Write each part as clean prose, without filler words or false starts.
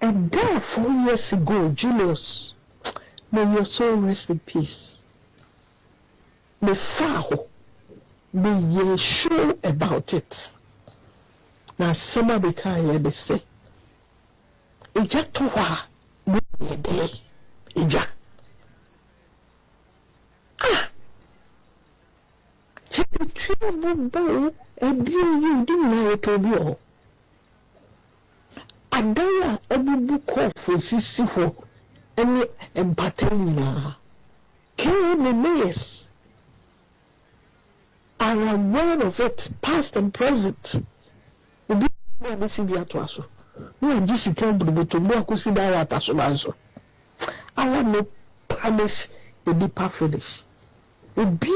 And there 4 years ago, Julius, may your soul rest in peace. Me faho, may ye show about it. Now, somebody can they say, Ija towa, me ye day, Ija. Check the tree bow, and you didn't know it will be all. Adaya ebubu kofo sisi ho ene empata nyina KMS are aware of it, past and present. Obi na bisi bi ato aso no ajisika burubuto mo akosi da ya ataso banso ala no punish the deeper finish obi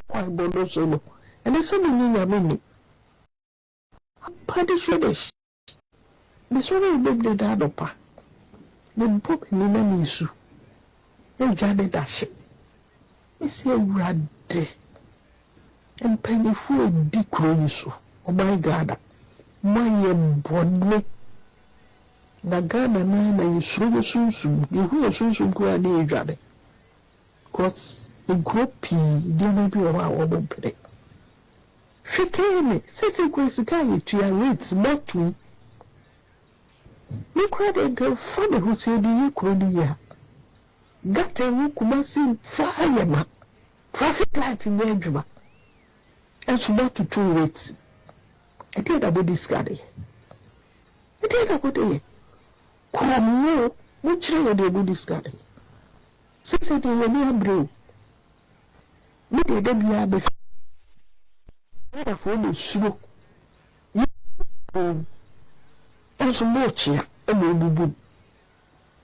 kwa bodo so no ene so ni nyame ni Paddy finish. The story baby the dad opa. The book ni na misu. E jade dash. E se rade. And penny fu e di kro so. Oh my God. Manye bonne. Na Ghana na yisu sunsun. Yehu sunsun ko ade e jade. Cause the groupie dey no bi o wa o bo pere. Shikeme, sisi kwesika yetu ya rates batu. Nikrade girl fane who said ye krodi ya. Gate wu kumasi fire ma. Traffic light in the edge. And so batu 2 rates. I did about this guy. I did about it. Kumu, which ray de about this guy. Sisi de ye bro. Me de biya be for the slow. You and so much here, and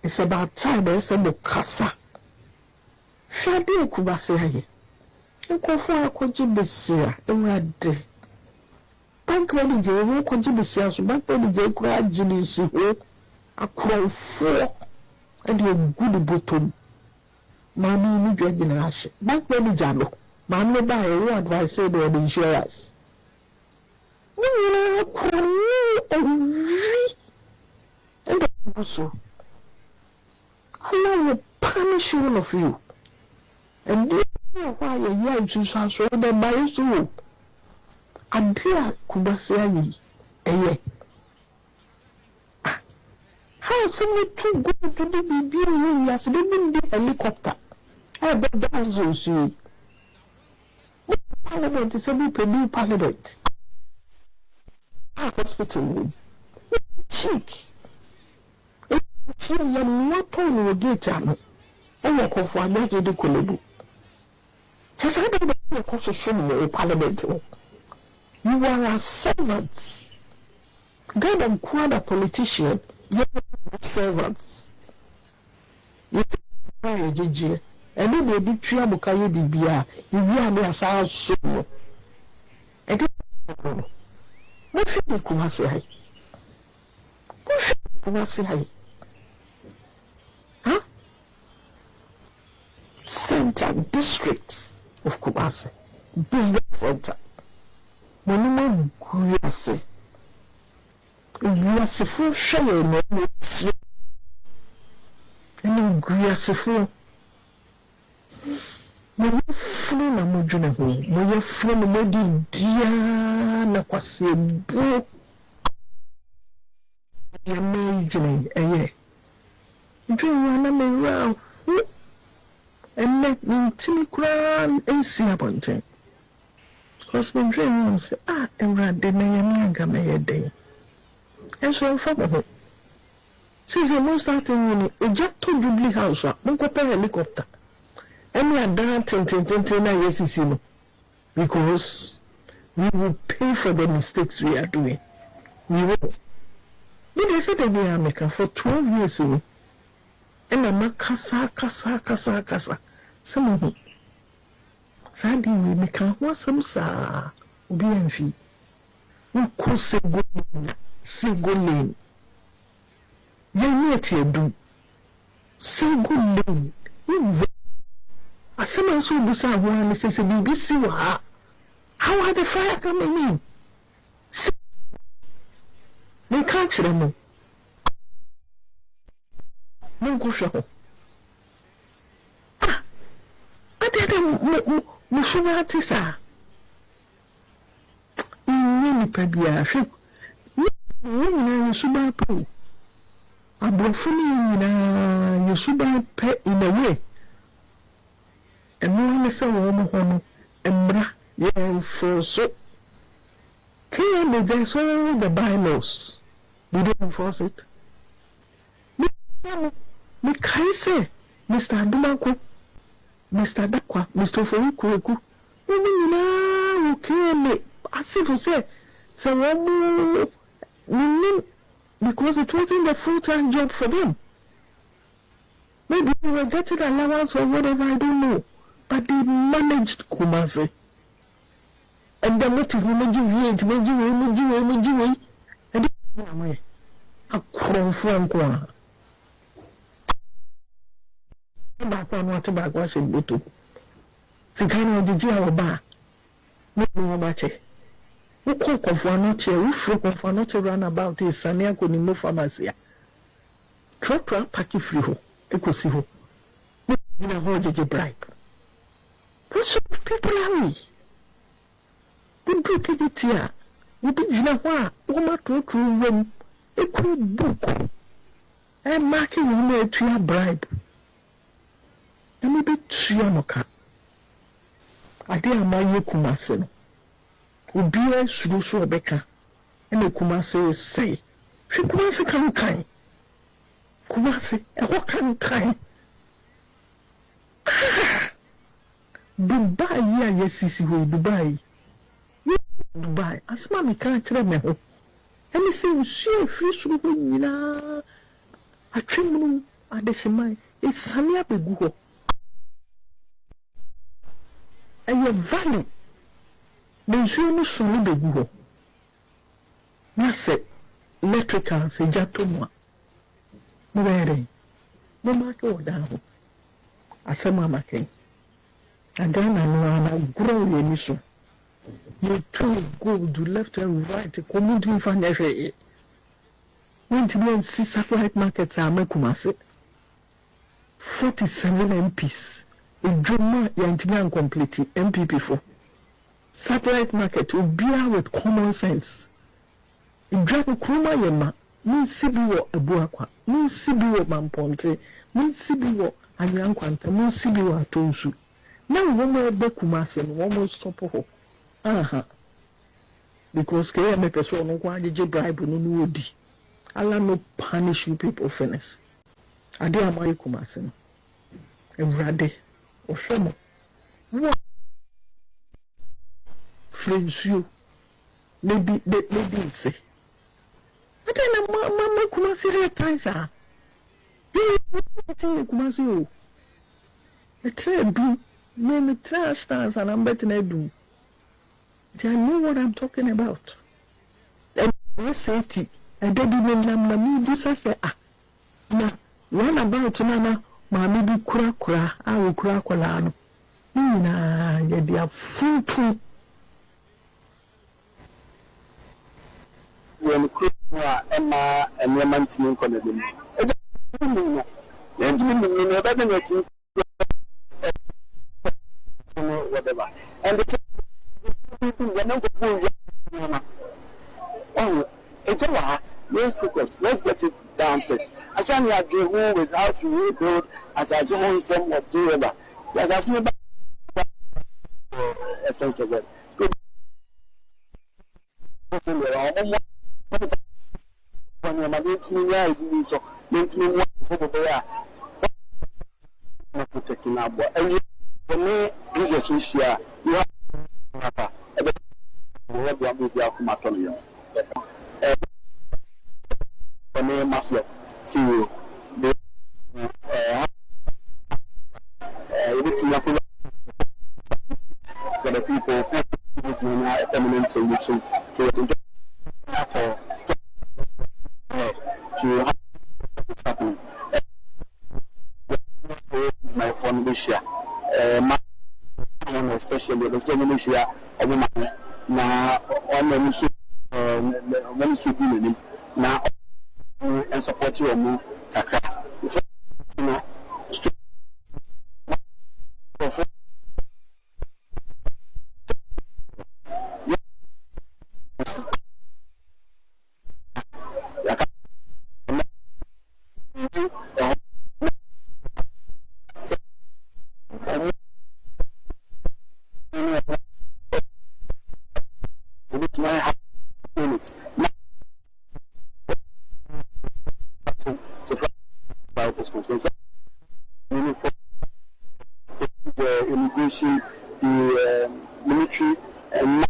it's about time there's a casa. Shadi Kubase, you go for a conjibisia, and read. Bank manager won't conjibisia, so bank manager gradually see a crow 4 and your good bottom. Mammy, you dragging a ash. Bank manager, no. Man will buy a word by saying the insurance. You and also, Allah will punish all of you. And you know why a young Susan so then by his soul. And dear Kubasai, how someone too good to the BB as living the helicopter? I bet that's also. Parliament is a new parliament. Our hospital room. Cheek. If you are not on your gate, I walk off one night in the Kolobu. Just I don't know what you parliament. You are a servant. God and quite a politician, you are servants. You think JJ. And then they be tria mukaye bibia, you are as our soul. And what should you come say? What should you come say? Huh? Center district of Kumasi, business center. Monuma Guyase. Guyase for sure, no, and Guyase for. Moye funu na mujune ho moye funu modi dia na kwase bu ya mejine ndwe na mewra hu enne ntimi kura ensi abonten cause me dream am say enrade na ya mianga meyede enso fa bo since most starting when ejecto Jubilee House mo ko pe helicopter. And we are done ten because we will pay for the mistakes we are doing. We will. But they said that we are making for 12 years. And I'm a kasa. Some of them. Sadly, we make a some sa. BNV. We could say go lane. You need to do. Say go lane. Asema so busa won say BBC wa how are the fire coming in Me catch them. No go show. Ah, I did a Mushuatisa. In Pabia, ship. No, Suba Poo. A brofuni in a Suba pet in a way. And no one is a woman, and bra, yeah, for so. Clearly, there's all the bylaws. We don't enforce it. Me can say, Mr. Adumako, Mr. Dakwa, Mr. Foruku, okay, as if you say, so because it wasn't a full-time job for them. Maybe they were getting allowance or whatever, I don't know. But they managed Kumasi. And then what if we made you and then a crown from Kwa. Back one, what about washing Butu? Sikano de Gia Bar. No much. Who cook of one noche, who flock of one noche run about his Sania could move pharmacy. Trot packy free ho, Ecosiho. In a whole bribe. What sort of people are we? We do it here. We did Jinawa, Oma to room, a good book. And marking women to a bribe. And maybe Triamoka. I dare my Kumasen. Who be a Shrusu Rebecca. And the Kumase say, she Kumase can kind. Kumase, and what can kind? Dubai, yes, Dubai. Dubai, as mammy can't remember. And he said, she fish with me now. A trim at the Shemai is Sanya Beguho. And your valley, the June Shoni Beguho. Nase, electrical, say Jatumwa. Mwere, no matter what down. As a mamma came. And then I grow your mission. You try go to left and right, come to find every. When to be and see satellite markets are Mekumase 47 MPs. A drama yantiman complete MPP4. Satellite market will be out with common sense. In Dragon Kruma Yema, Mun Sibiwo Abuakwa, Mun Sibiwo Mamponte, Mun Sibiwo Anyankwanta, Mun Sibiwo Atonsu. Now one more Bekumase and one more stop. Because Kaya make a son of one bribe no woody. Allah no punish you people finish. I dare my Kumasin. Every or Shamo. What? Friends, you. Maybe say. But then Mamma Kumasi replies, you Kumasi. A trade do, maybe trash stars and I'm betting I do. I know what I'm talking about. And I say it, and then Namnami Busa say, na one about Nana, Mammy be kura, I will crack. Nah, they are full true. When Emma and Roman to Connedim. Whatever. And the let's focus. Let's get it down first. As I agree with how to rebuild as I see some whatsoever. As I see a sense of it. When you're against me, I do so. Let me protecting our boy. And for me, this year, you have for me, Maslow, see you. For the people, a permanent solution to it. To happening. My phone this year, especially the same this year, of my now on the when now and support you more kakra you know the immigration, the military, and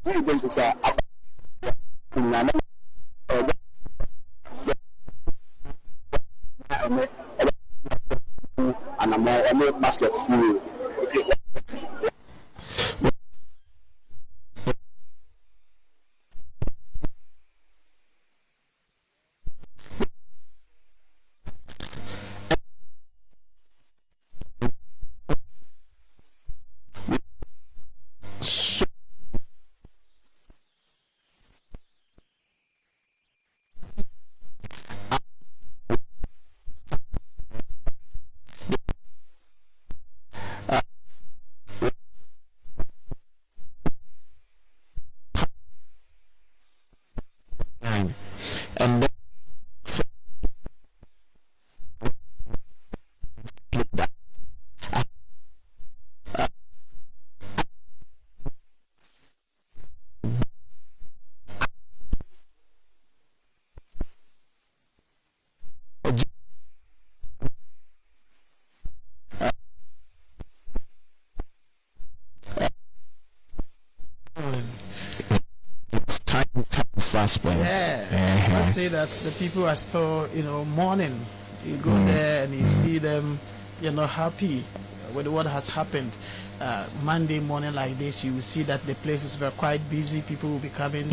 agencies are and I'm a master series. And then time fast spent. Let's say that the people are still, mourning. You go there and you see them, happy with what has happened. Monday morning like this, you will see that the place is very quite busy. People will be coming.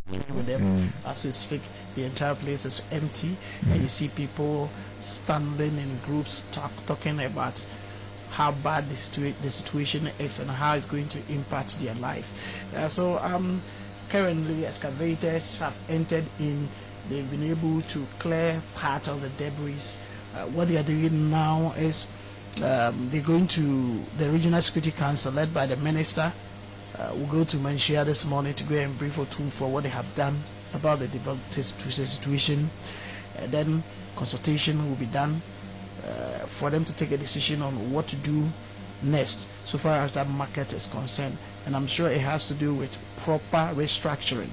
With them as we speak, the entire place is empty, and you see people standing in groups talking about how bad the situation is and how it's going to impact their life. So currently excavators have entered in. They've been able to clear part of the debris. What they are doing now is they're going to the Regional Security Council led by the minister. We'll go to Manshia this morning to go and brief for what they have done about the situation. Then consultation will be done for them to take a decision on what to do next so far as that market is concerned. And I'm sure it has to do with proper restructuring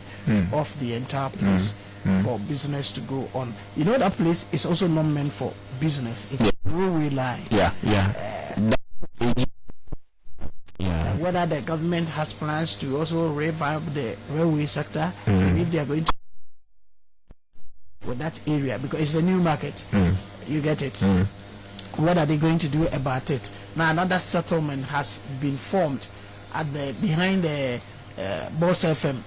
of the entire place for business to go on. That place is also not meant for business. It's a railway line. Whether the government has plans to also revive the railway sector, if they are going to with that area, because it's a new market. You get it. What are they going to do about it? Now another settlement has been formed at behind the Boss FM.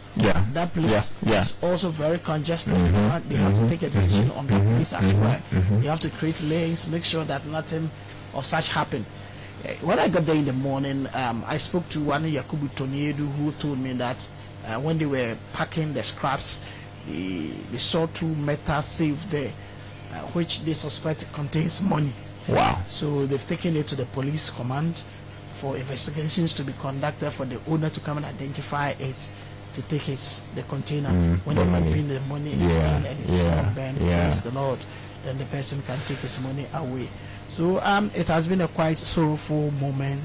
That place is also very congested. They have to take a decision on that place as well. They have to create lanes, make sure that nothing of such happen. When I got there in the morning, I spoke to one Yakubu Toniedu who told me that when they were packing the scraps, they saw 2 metal safes there, which they suspect contains money. Wow. So they've taken it to the police command for investigations to be conducted, for the owner to come and identify it, to take the container. When they open the money is in and it's not burned, praise the Lord, then the person can take his money away. So it has been a quite sorrowful moment.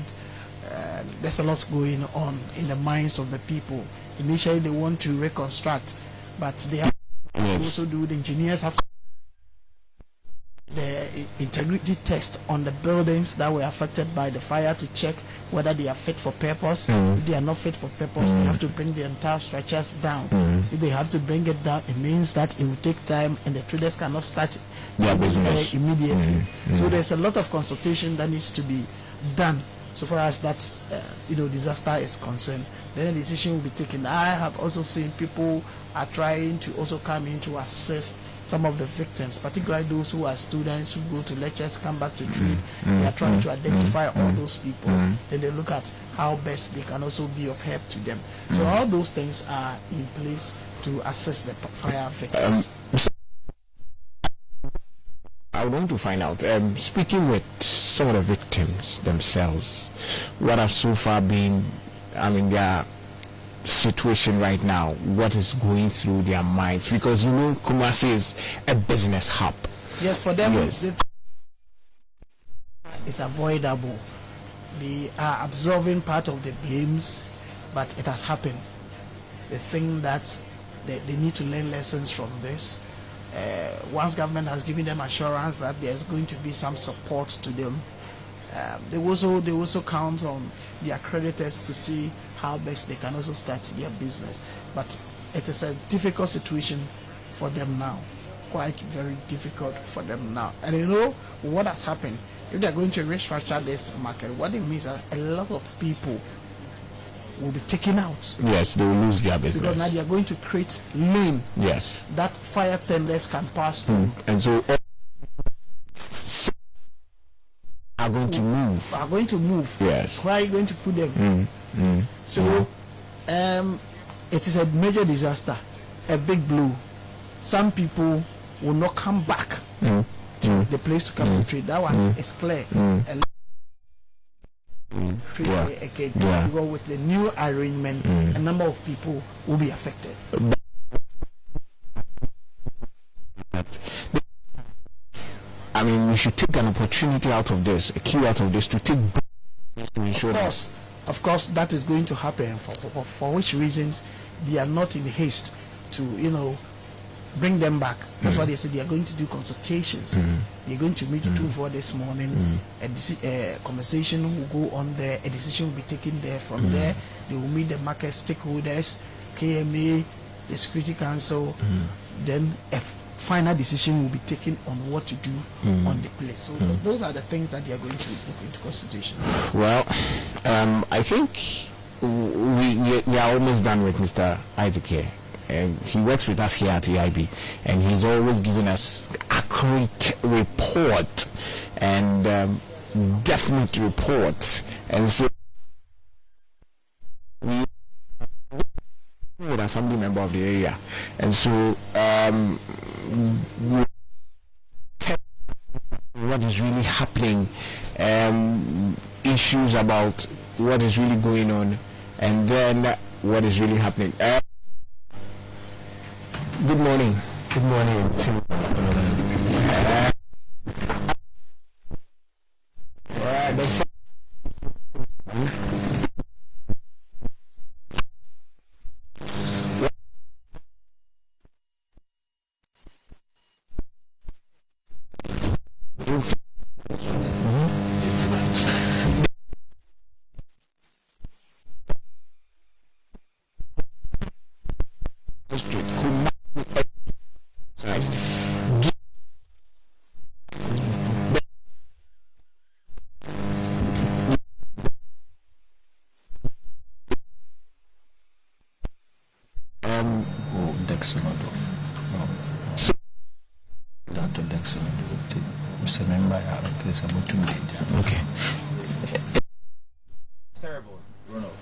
There's a lot going on in the minds of the people. Initially they want to reconstruct, but they have to also do, the engineers have to the integrity test on the buildings that were affected by the fire to check whether they are fit for purpose. If they are not fit for purpose, they have to bring the entire structures down. If they have to bring it down, it means that it will take time and the traders cannot start their business immediately. So there's a lot of consultation that needs to be done so far as that disaster is concerned. Then a decision will be taken. I have also seen people are trying to also come in to assist some of the victims, particularly those who are students who go to lectures, come back to trade. They are trying to identify all those people. Then they look at how best they can also be of help to them. So all those things are in place to assess the fire victims. I want to find out, speaking with some of the victims themselves, what have so far been, their situation right now, what is going through their minds? Because Kumasi is a business hub. Yes, for them, yes. It's avoidable. They are absorbing part of the blames, but it has happened. They think that they need to learn lessons from this. Once government has given them assurance that there's going to be some support to them, they also count on their creditors to see how best they can also start their business. But it is a difficult situation for them now, quite very difficult for them now. And what has happened? If they're going to restructure this market, what it means is that a lot of people will be taken out. Yes, they will lose their business. Because now they are going to create lane. Yes. That fire tenders can pass through. And so are going to move. Are going to move. Yes. Where are you going to put them? So it is a major disaster, a big blow. Some people will not come back to the place to come to trade. That one is clear. Because with the new arrangement, a number of people will be affected. We should take an opportunity out of this, a cue out of this, to take to ensure of course that is going to happen, for which reasons they are not in haste to bring them back. That's why they said they are going to do consultations. They're going to meet 2-4 this morning. A conversation will go on there. A decision will be taken there. From there, they will meet the market stakeholders, KMA, the Security Council. Then a final decision will be taken on what to do on the place. So those are the things that they are going to look into consideration. Well, I think we are almost done with Mr. Isaac here. He works with us here at EIB, and he's always giving us accurate report and definite report. And so we an assembly member of the area, and so what is really happening, issues about what is really going on, and then what is really happening. Good morning. Good morning. Okay. Terrible. Run over.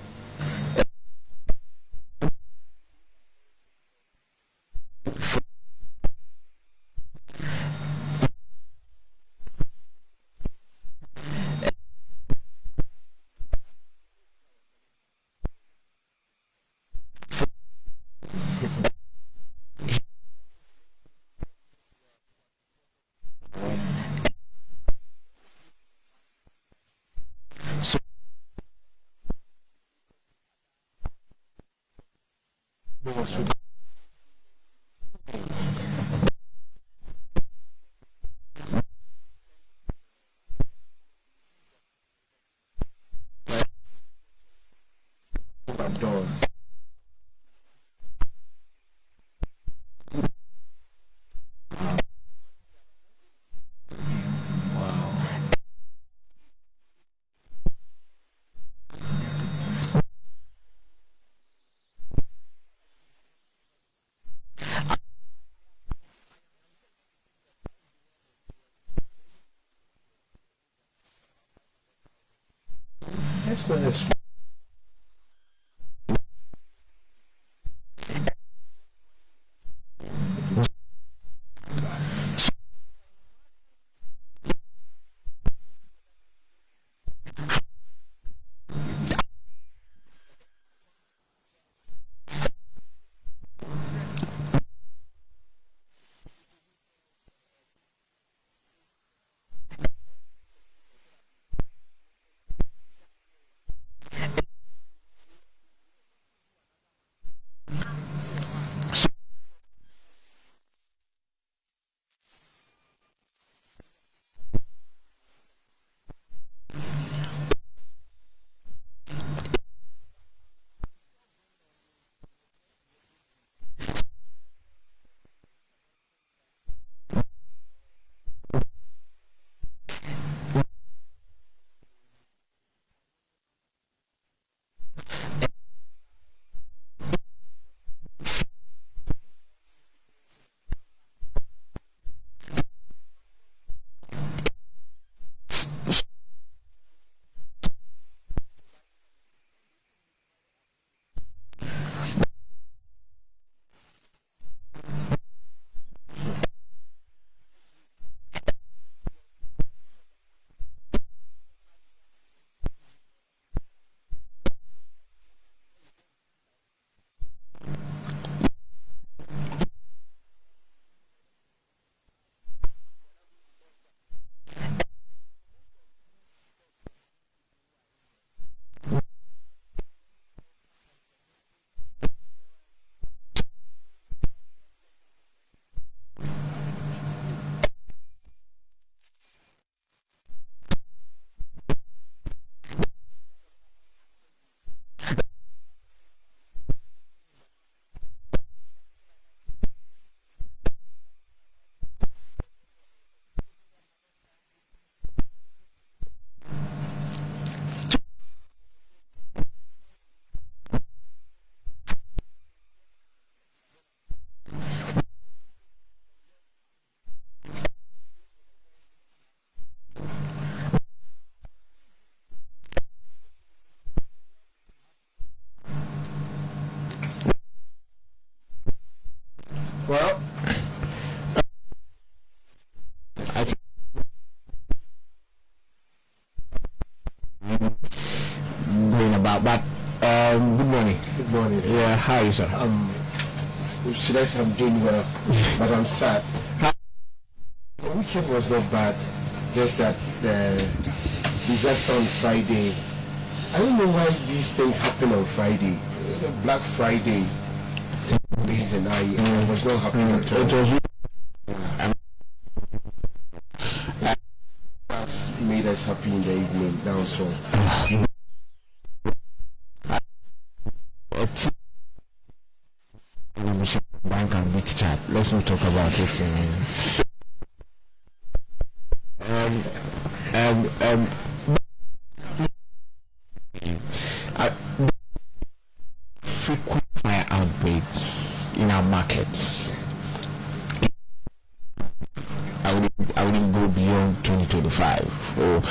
Well, I think going about, but good morning. good morning. Yeah, how are you, sir? Should I say I'm doing well, but I'm sad. The weekend was not bad, just that the disaster on Friday. I don't know why these things happen on Friday. Black Friday, and I was not happy at all. It was That's made us happy in the evening. That was all. bank and beat chat. Let's not talk about it. Frequent fire outbreaks in our markets. I wouldn't go beyond 2025 or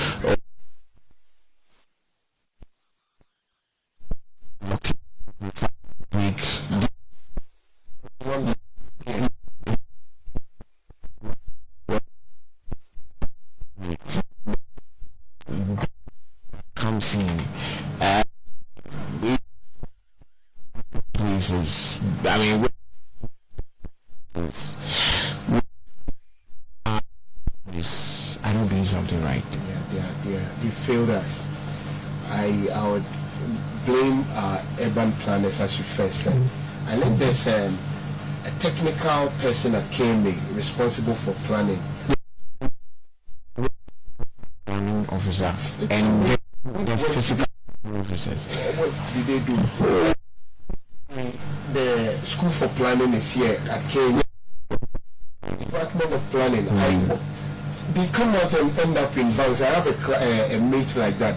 week. Comes in places. I mean, I don't do something right. They failed us. I would blame our urban planners, as you first said. I think there's a technical person at KMA responsible for planning. Planning officer and the physical officers. What did they do? The school for planning is here at KMA. Department of Planning. They come out and end up in banks. I have a mate like that.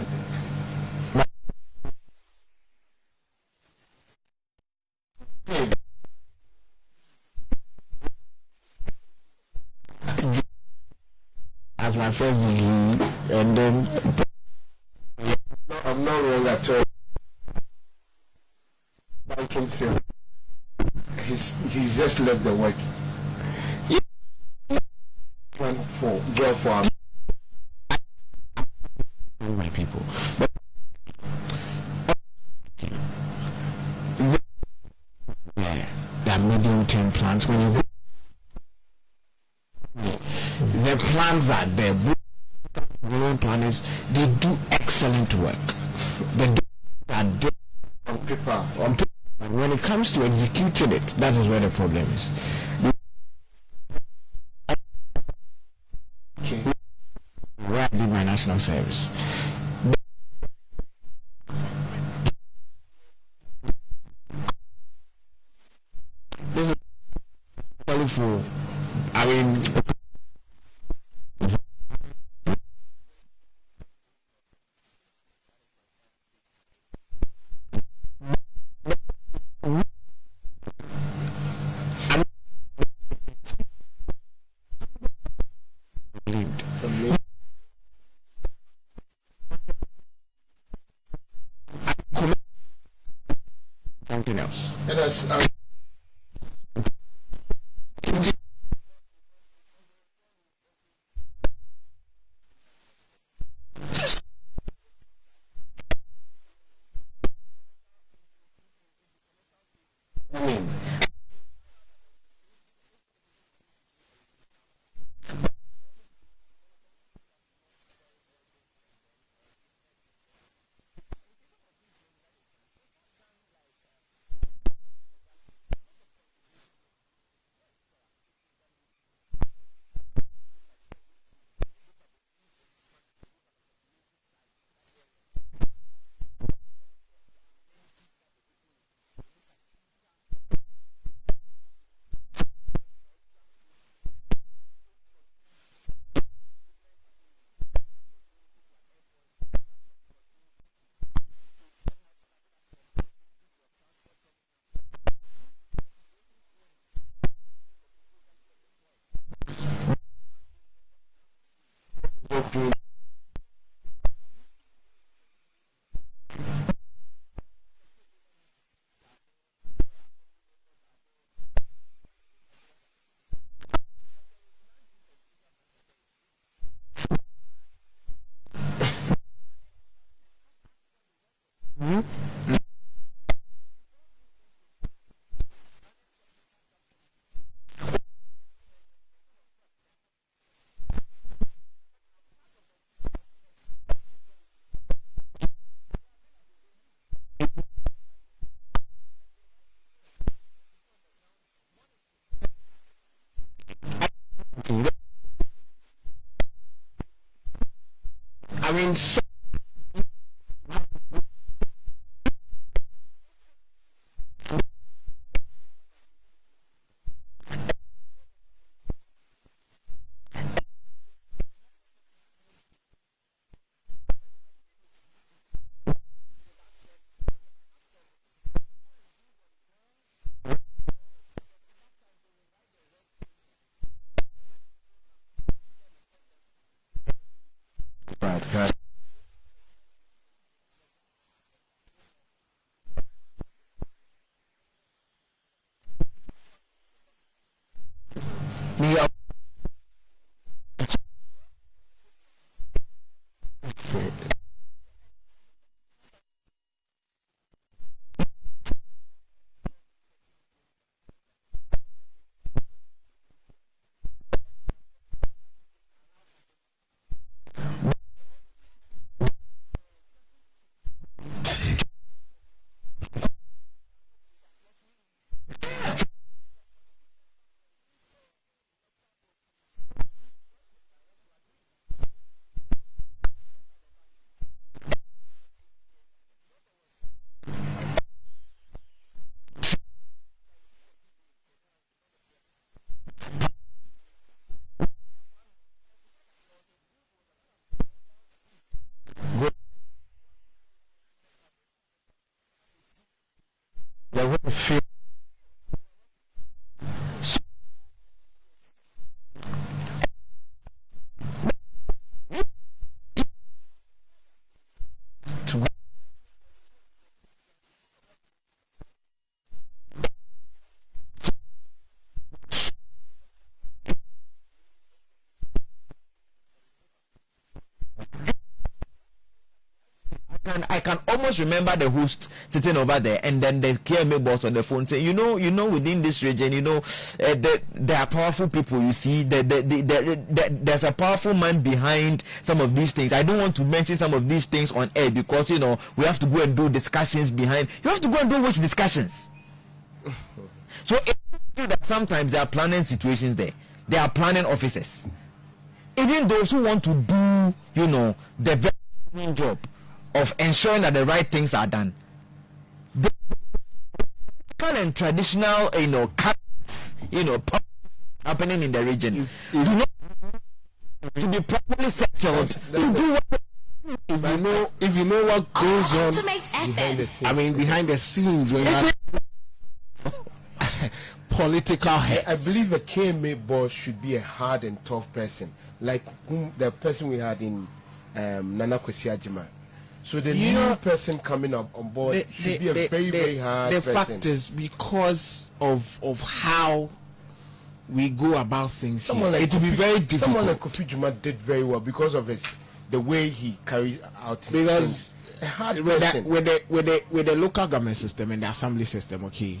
As my first degree, and then I'm not wrong at all. Banking field. He's just left the work. For job for my people. Yeah, there are medium-term plans. When you the plans are there. Rural planners, they do excellent work. They do that on paper. But when it comes to executing it, that is where the problem is. Okay. Where I did my national service. This is for, I mean, something else. Let us. I mean, Right. me up. They're going to feel almost remember the host sitting over there, and then the KMA boss on the phone saying, you know, within this region, there are powerful people. You see, there's a powerful man behind some of these things. I don't want to mention some of these things on air because we have to go and do discussions behind. You have to go and do which discussions? So it's true that sometimes there are planning situations there. There are planning officers. Even those who want to do, the very main job of ensuring that the right things are done. The and traditional, cuts, happening in the region do not to be properly settled to do what. If you know what goes on behind the scenes when political heads. I believe a KMA boss should be a hard and tough person, like the person we had in Nana Kwesi Agyeman. So the new person coming up on board should be a very, very hard person. The fact is, because of how we go about things, it will be very difficult. Someone like Kofi Dwuma did very well because of the way he carries out his things. A hard person. With the local government system and the assembly system, okay.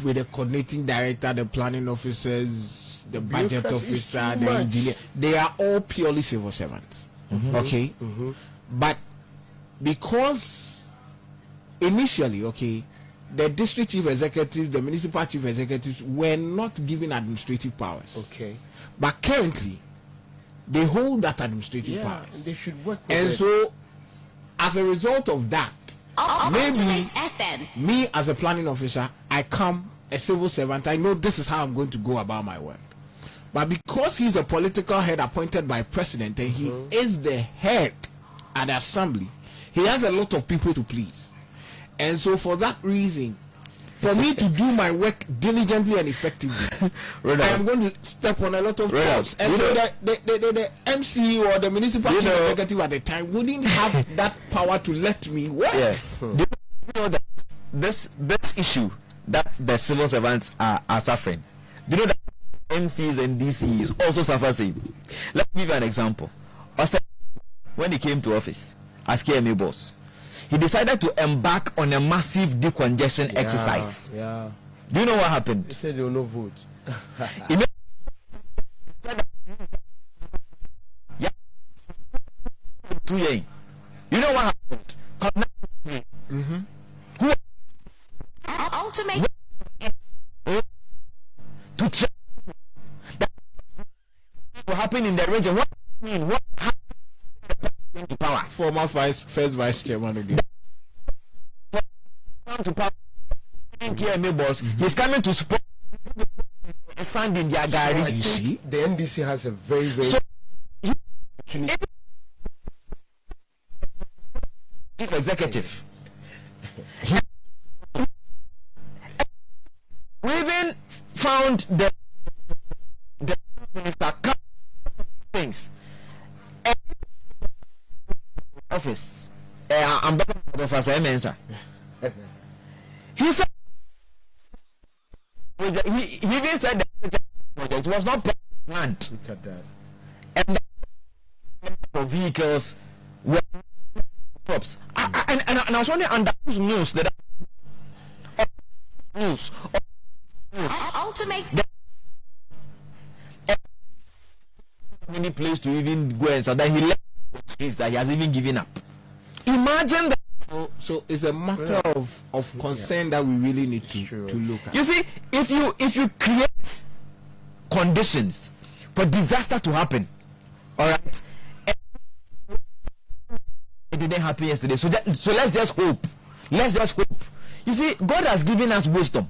With the coordinating director, the planning officers, the budget officer, the engineer, they are all purely civil servants. Okay, but because initially, the district chief executives, the municipal chief executives were not given administrative powers. Okay, but currently they hold that administrative powers. And they should work with it. So, as a result of that, maybe me as a planning officer, I come a civil servant. I know this is how I'm going to go about my work. But because he's a political head appointed by president and he is the head at the assembly, he has a lot of people to please. And so for that reason, for me to do my work diligently and effectively, I am going to step on a lot of toes. And so the MC or the municipal chief executive at the time wouldn't have that power to let me work. Yes. Do you know that this issue that the civil servants are suffering, do you know that MCs and DCs also suffer same? Let me give you an example. When he came to office as KMA boss, he decided to embark on a massive decongestion exercise. Yeah. Do you know what happened? He said there were no votes. You know what happened? Who ultimate to check that will happen in the region. What mean? What happened to power? Former first vice chairman again. To power. KMA boss. He's coming to support. Stand in their gallery. You see, the NDC has a very, very. So, chief executive. We even found the minister things office. I'm back of as answer. He said he even said that project was not planned. Look at that. And the vehicles were props. And I was only under news that news. Ultimate. Any place to even go and so that he left the streets that he has even given up. Imagine that. So it's a matter of concern that we really need to look at. You see, if you create conditions for disaster to happen, all right, it didn't happen yesterday. So let's just hope. Let's just hope. You see, God has given us wisdom.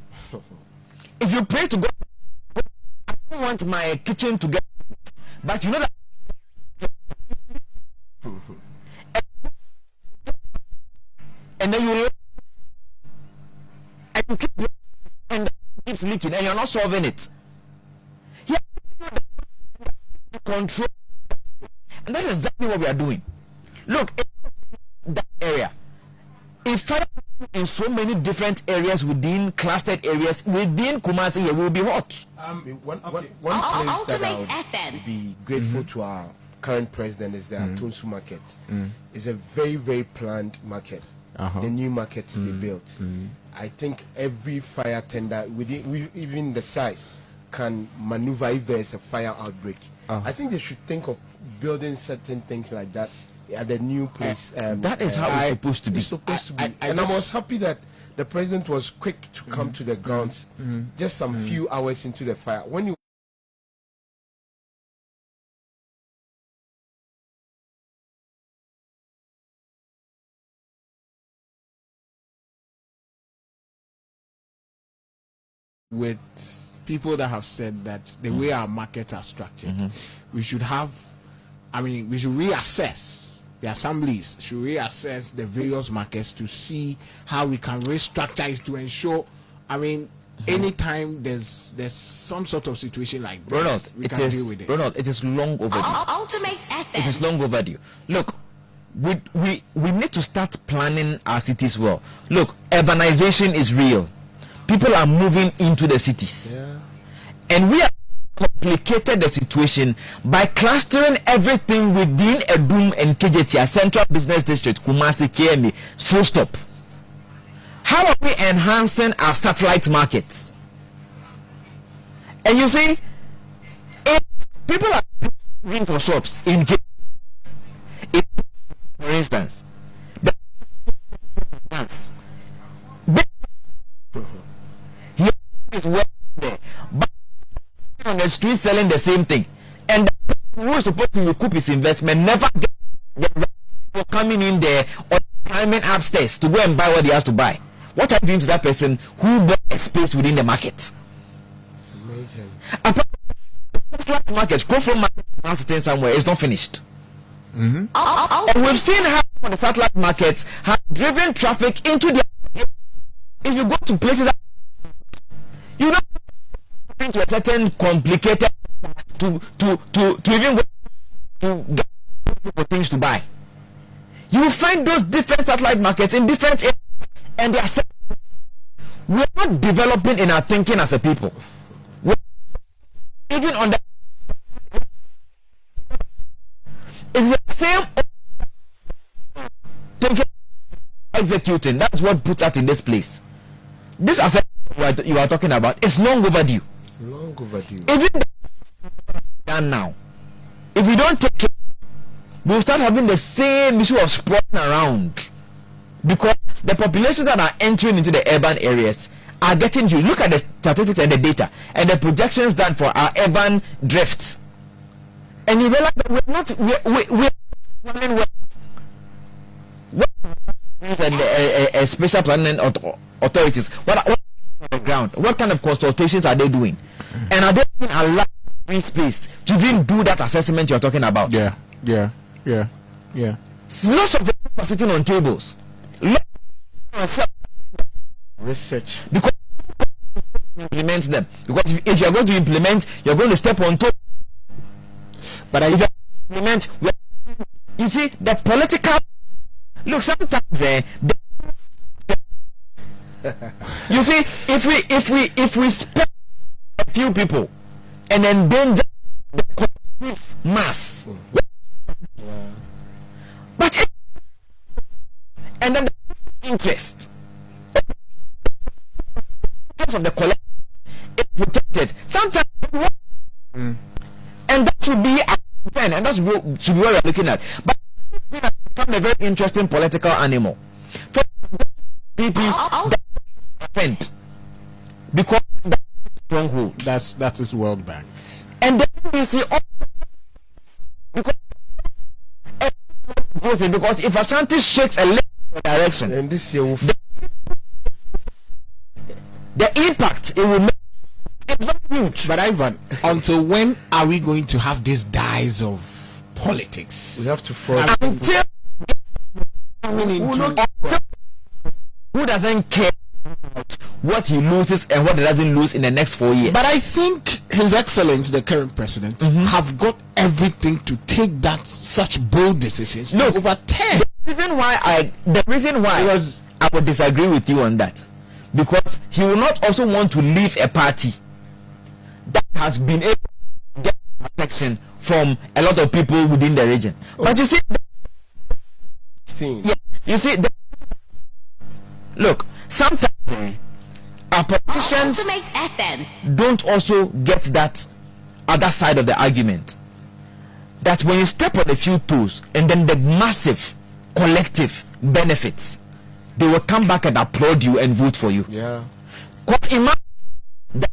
If you pray to God, I don't want my kitchen to get, but you know that. And then you keep and it keeps leaking and you're not solving it. Yeah, control, and that's exactly what we are doing. Look, in that area, if in so many different areas within clustered areas within Kumasi, here will be hot. One place that I would be grateful to our current president is the Atonsu market. It's a very, very planned market. The new markets they built. I think every fire tender, even the size, can maneuver if there is a fire outbreak. I think they should think of building certain things like that at the new place. That is how it's supposed to be. It's supposed to be. And I was happy that the president was quick to come to the grounds just some few hours into the fire. When you with people that have said that the way our markets are structured, we should have, we should reassess, the assemblies should reassess the various markets to see how we can restructure it to ensure, anytime there's some sort of situation like this, Ronald, we can deal with it. Ronald, it is long overdue. Ultimate FM. It is long overdue. Look, we need to start planning our cities well. Look, urbanization is real. People are moving into the cities. And we have complicated the situation by clustering everything within Edum and KJT, Central Business District, Kumasi, KME, full stop. How are we enhancing our satellite markets? And you see, if people are looking for shops in for instance, he is well there, but on the street selling the same thing, and the who is supposed to recoup his investment never get people coming in there or climbing upstairs to go and buy what he has to buy. What are you doing to that person who bought a space within the market? amazing. Flat market, Crowford market now sitting somewhere, it's not finished. And we've seen how the satellite markets have driven traffic into the. If you go to places that you know into a certain complicated to even go to get for things to buy, you will find those different satellite markets in different areas, and they are we're not developing in our thinking as a people. We're even on the it's the same thinking executing. That's what puts us in this place. This assessment you are talking about is long overdue. Long overdue. Even done now. If we don't take it, we'll start having the same issue of sprawling around, because the populations that are entering into the urban areas are getting you. Look at the statistics and the data and the projections done for our urban drift, and you realize that we're not we're running well. And special planning authorities, what on the ground? What kind of consultations are they doing? And are they being allowed free space to even do that assessment you're talking about? Yeah. Lots of them are sitting on tables. Research. Because implement them. Because if you're going to implement, you're going to step on top. But if you implement, you see the political. Look, sometimes you see, if we spend a few people and endanger the collective mass, but and then the interest of the collective is protected. Sometimes, and that should be a concern, and that's should be what we're looking at. But it has become a very interesting political animal for people that offend, because that's stronghold. That is World Bank. And then we see because voting, because if Ashanti shakes a leg in the direction, And this year will the impact it will make is very huge. But Ivan, until when are we going to have these dyes of politics? we have to force Until who doesn't care what he loses and what he doesn't lose in the next 4 years. But I think His Excellency, the current president, have got everything to take that such bold decisions. No, over 10. The reason why Because I would disagree with you on that, because he will not also want to leave a party that has been able to get protection from a lot of people within the region. But you see, yeah, you see, look, sometimes our politicians don't also get that other side of the argument. That when you step on a few toes and then the massive collective benefits, they will come back and applaud you and vote for you. Yeah. Because imagine the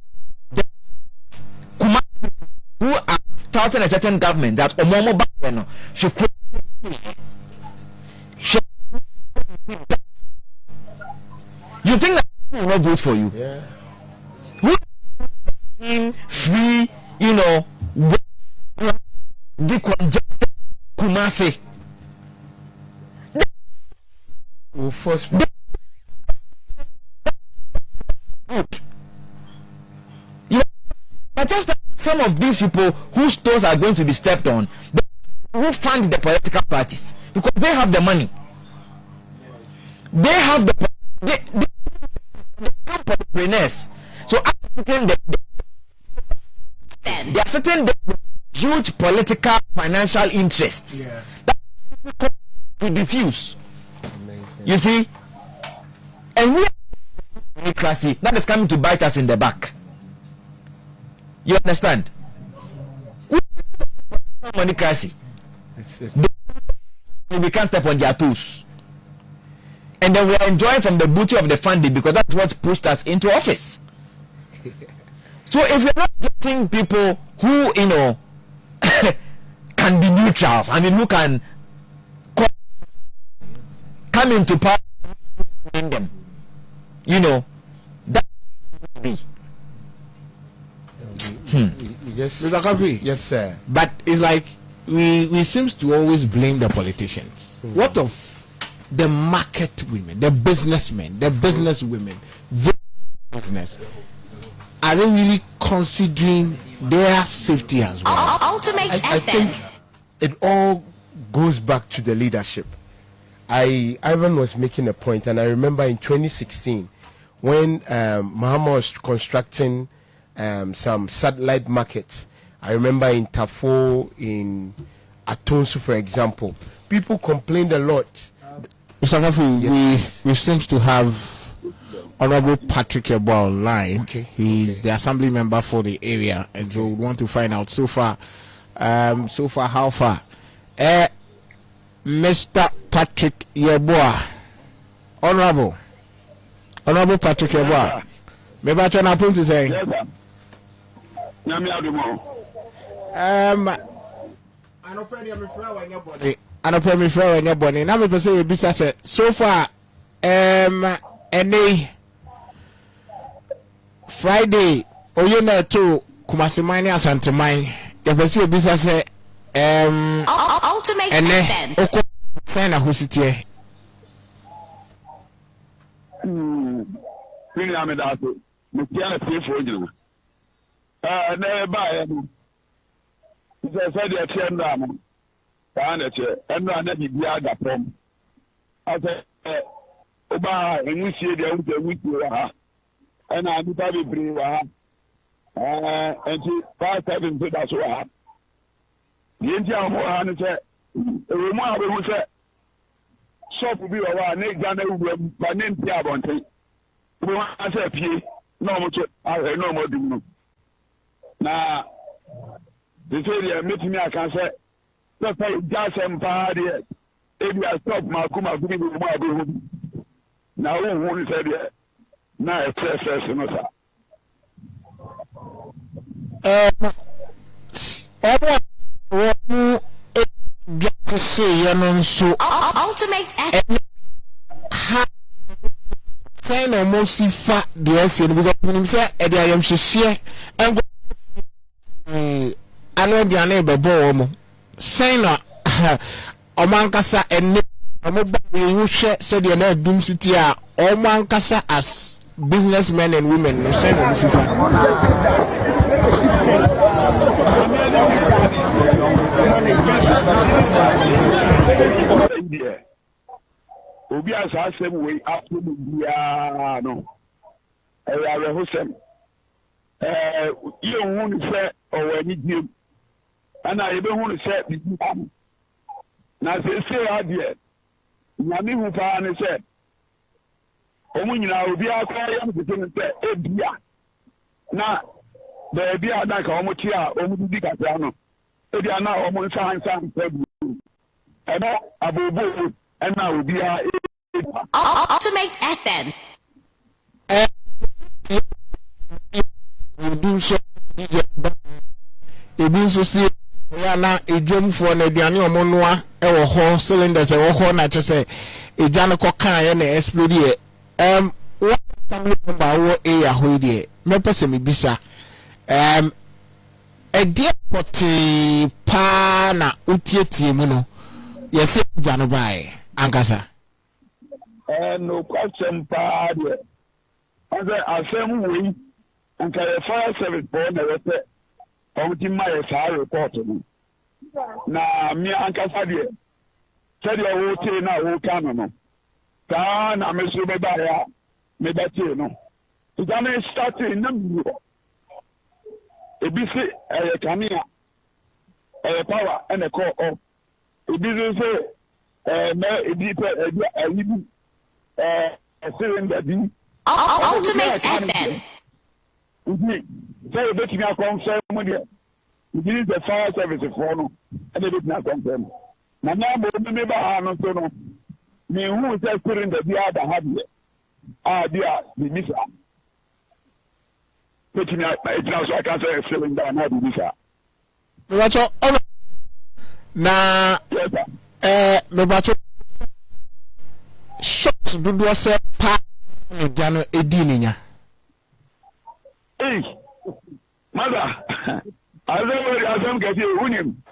who are touting a certain government that Omomo Bano should you think that will not vote for you? Yeah. Who free, you know, decongested Kumasi? Will force But just that some of these people whose toes are going to be stepped on, who fund the political parties because they have the money. They have the they entrepreneurs. So there are certain huge political financial interests that we diffuse. You see, and we are democracy that is coming to bite us in the back. You understand? We democracy. We can't step on their toes. And then we are enjoying from the booty of the funding because that's what pushed us into office. So if we're not getting people who, you know, can be neutrals, I mean, who can come into power in them, you know, that would be. Yes, Mr. Kofi. Yes, sir. But it's like we seems to always blame the politicians. What of the market women, the businessmen, the businesswomen, the business? Are they really considering their safety as well? I think it all goes back to the leadership. Ivan was making a point, and I remember in 2016 when Mahama was constructing some satellite markets. I remember in Tafo, in Atonsu, for example, people complained a lot. Mr. Kofi, we seem to have Honorable Patrick Yeboah online. Okay. He's the assembly member for the area, and so we want to find out so far how far. Mr. Patrick Yeboah, Honorable Patrick Yeboah. Maybe I try to put to say. Yes, sir. Anopɛ me frɛ wanya bɔne na mepɛ sɛ yɛbisa sɛ so far ɛnɛ Friday oye na ɛto Kumaseman ne Asanteman yɛpɛ sɛ yɛbisa sɛ ɛnɛ okɔ sɛn na ho siteɛ Really, I'm that. We can't pay for you. Never buy any. It's a said a chain down. And a chair, and run any beard from. I said, Oba, and we see the week you are. And I do probably bring and she 5,000 to that's what. The Indian Mohan said, a woman who said, shop will be a Nick Ghana by name Piabonte. I said, no more, I no more do. Now, the say, meet me, I can say, let's say, just some party. If you stop my Kuma, give me more. Now, who said, now it's first, no, sir. Get to see you so ultimate sign almost fat the essay because him say I am share and I know be a neighbor boy sign Omankasa and you share said you're not doom city Omankasa as businessmen and women no sign almost Obi asa asem we after bia no re hosem ye hu ni se o wani diem ana yebehu no sɛ bibi am na sɛ adie nyame hu paa ne sɛ ɔmo nyinaa obi akɔ yam tete ne sɛ ebia na baabi a na ka ɔmo te a ɔmo didi kakra no ebia na ɔmo nsa mpa bi ɛno abobo ɛna obi a Ultimate FM. Ebi nso si ya na ejomfo na aduane omonoa ewo ho cylinders ewo ho na kyese eja ne kokan ye na explode ye what family member wo area ho die me pese me bisa edie poti pa na utietie mu no yesi eja no bae ankasa no question pa de asem we and the fire service board na wete on my report na me ankasa de said you wo na wo kan no ta na me so be ba ya me beti no to ga me start na mi ebi se kamia power and a call of ebi se me ebi ebi cylinder bi Ultimate FM. So betting our concern with the fire service for no, and it is not concern. Now, remember, I'm so no. Me who is putting the other had dear, the missa. Putting out it now, so I can't say filling down how the missa. That's all. Na, me bacho. Shots do do say pa me jano edininya. Hey, mother, I don't get you winning.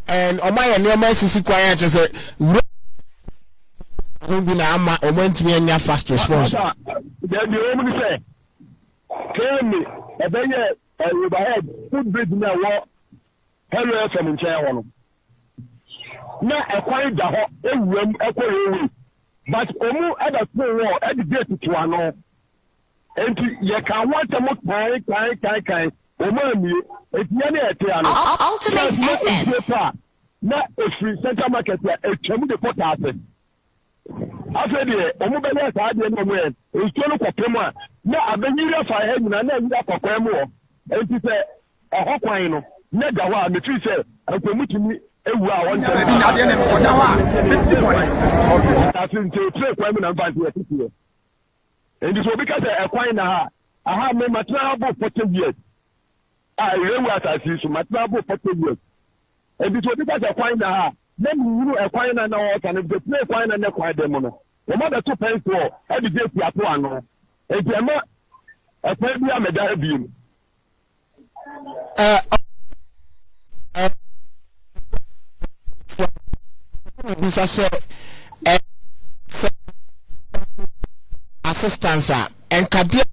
And Omaya near my sissy quiet as a be na ama omentimi anya fast response. Then the woman say, "Tell me, a benye overhead food bridge na wo hello from nchen wono." Na ekwan da ho ewuam ekworewi. But omu ada so wo edit to ano. Enti ye kan want to mo kai omu ami etia na ete ano. Ultimate FM. Na efri center market ya etwam de potase. After the Omubele Sadi and Owen, it's totally for Pema. No, I've been here for him, and then you have for Pemo. And she said, a Hawkino, Negawa, the tree said, and for me to me, a wow, one time. That's into 3 women and 5 years. And this will because I find I have my material for 10 years. I really was as you, material for 10 years. And this will because I find then you acquire an hour and if the play fine and acquire them on. The mother 2 pence for every day to Apuano. If you are not a baby, I'm a diabetes. Mr. Said, assistance and Kadia.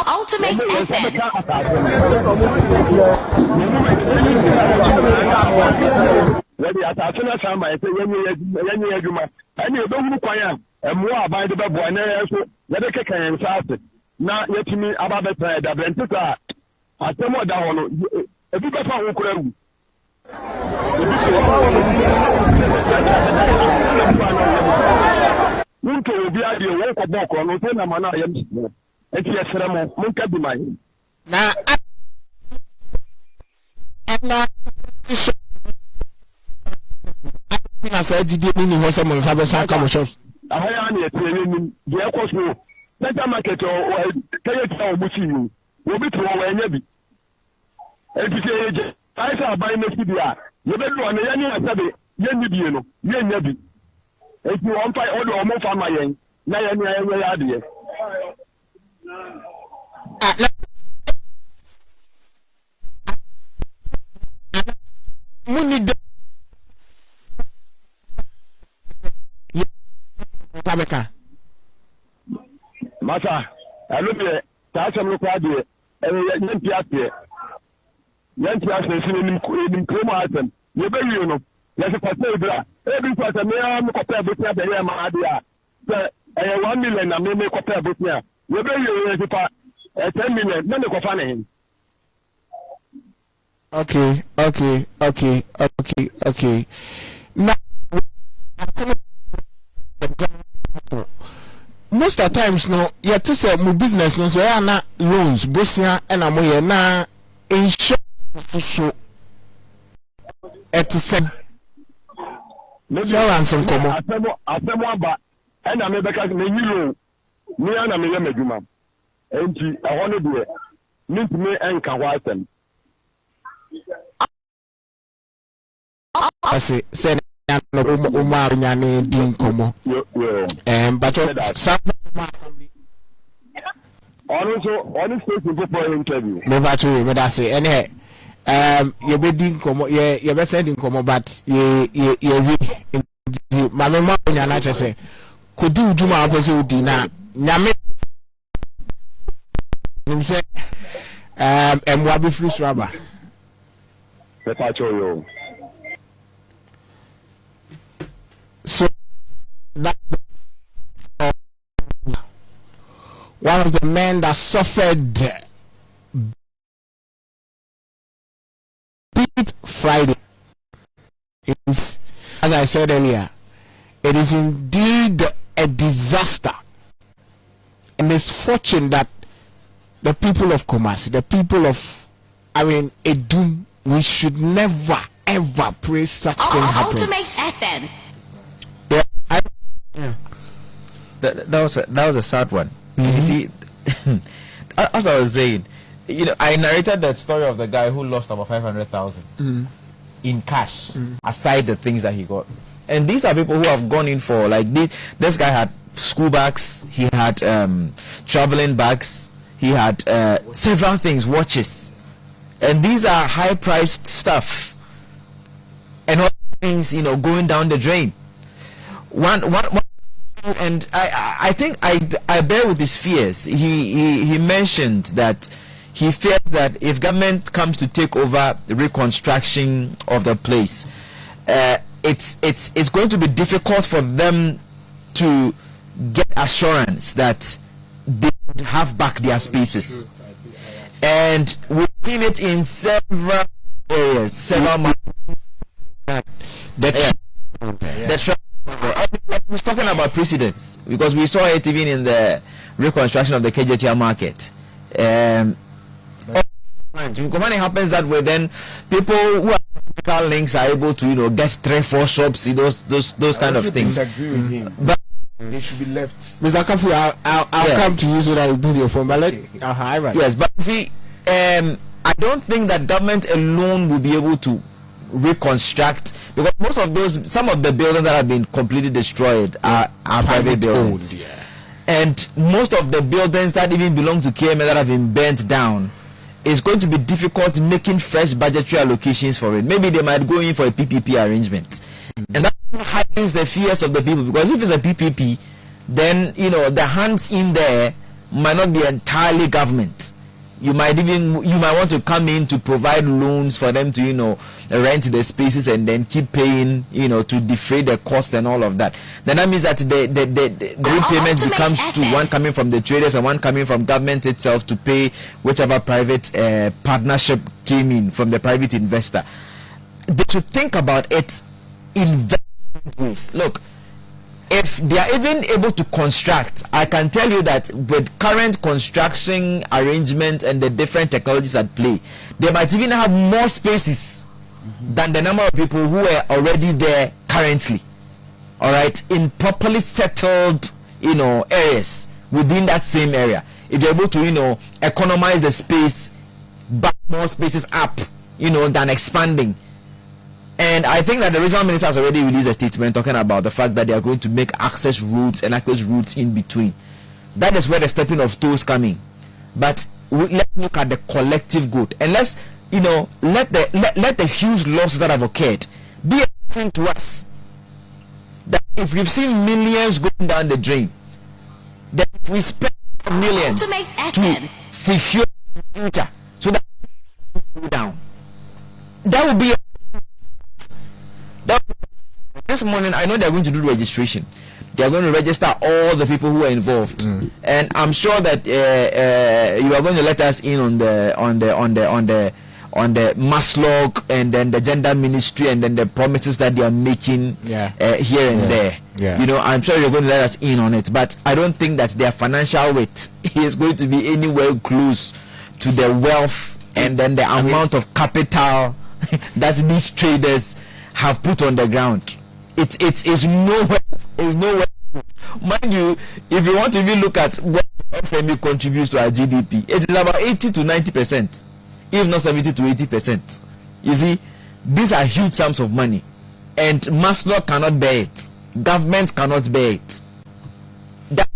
Ultimate FM. Ready at Asana Sama, I say, when you are, and you don't quiet, and more by the babu and Yadaka can start. Now, yet to me about the prayer that Bentita. I tell more down. If you got one who Munke obi ade wo ko boko no se na mana yam enti yesremo munka bi mai na na na sa jide ni ho se mon sabe san ka mo shops ahaya na etie ni de ekoso center market o kaye ta obuchi yu obi to wo enya bi enti se eje ai sa ban na fidi a ye be do na yani asabe ye ni bi no ye nya bi. If you want to order more from my end, now you're idea. Masa, I look at Tasha look at it, and Yantia in Chroma item. You better, you know. Yes, if I say that, every person may have a copy of the my idea. 1 million, I may make a copy of it. You better, you 10 million, then you can find him. Okay. Now, most of the times, no, you have to say, my business, no, so I na loans, Bosnia, and I'm here now, insurance, at the same. Asemo aba and I make a me me and I may have a juma. And I want to do it. Meet me and Kawasan. I say Umar Nyani Dean Como. But some honestly, for interview. Never to me, I say, and you're being como, you're better in como, but my mama, and say, could do my opposite dinner. Yame, say, and Wabi Free Rubber. So that one of the men that suffered beat Friday is, as I said earlier, it is indeed a disaster, a misfortune that the people of Kumasi, the people of, Edum, we should never ever pray such thing happens. Ultimate FM. Yeah. That was a sad one. You see, as I was saying, I narrated that story of the guy who lost about 500,000 in cash, aside the things that he got. And these are people who have gone in for, like, this guy had school bags, he had traveling bags, he had several things, watches, and these are high-priced stuff, and all things, going down the drain. One, and I think I bear with his fears. He mentioned that he feared that if government comes to take over the reconstruction of the place, it's going to be difficult for them to get assurance that they would have back their spaces. And we've seen it in several areas, several I was talking about precedents because we saw it even in the reconstruction of the KJTL market. When it happens that way, then people who have political links are able to, get 3-4 shops, those kind of things. Disagree with him. But they should be left. Mr. Kafu, I'll come to you so that you do your phone. But yes, but see, I don't think that government alone will be able to reconstruct, because some of the buildings that have been completely destroyed are private buildings, and most of the buildings that even belong to KMA that have been burnt down, it's going to be difficult making fresh budgetary allocations for it. Maybe they might go in for a PPP arrangement, and that heightens the fears of the people, because if it's a PPP, then the hands in there might not be entirely government. You might want to come in to provide loans for them to rent the spaces and then keep paying to defray the cost and all of that. Then that means that the repayment becomes two, one coming from the traders and one coming from government itself to pay whichever private partnership came in from the private investor. They should think about it in various ways. Look, if they are even able to construct, I can tell you that with current construction arrangements and the different technologies at play, they might even have more spaces than the number of people who are already there currently. All right, in properly settled, areas within that same area. If they're able to, economize the space, back more spaces up, than expanding. And I think that the regional minister has already released a statement talking about the fact that they are going to make access routes and access routes in between. That is where the stepping of toes coming. But let's look at the collective good, and let's let the huge losses that have occurred be a thing to us. That if we've seen millions going down the drain, then if we spend millions to secure the future so that go down, that will be this morning. I know they're going to do registration. They are going to register all the people who are involved, and I'm sure that you are going to let us in on the MASLOG and then the gender ministry and then the promises that they are making here and there. I'm sure you're going to let us in on it, but I don't think that their financial weight is going to be anywhere close to the wealth and then the amount of capital that these traders have put on the ground. It's nowhere Mind you, if you want to even look at what FME contributes to our GDP, it is about 80 to 90%, if not 70 to 80%. You see, these are huge sums of money, and Maslow cannot bear it. Government cannot bear it. That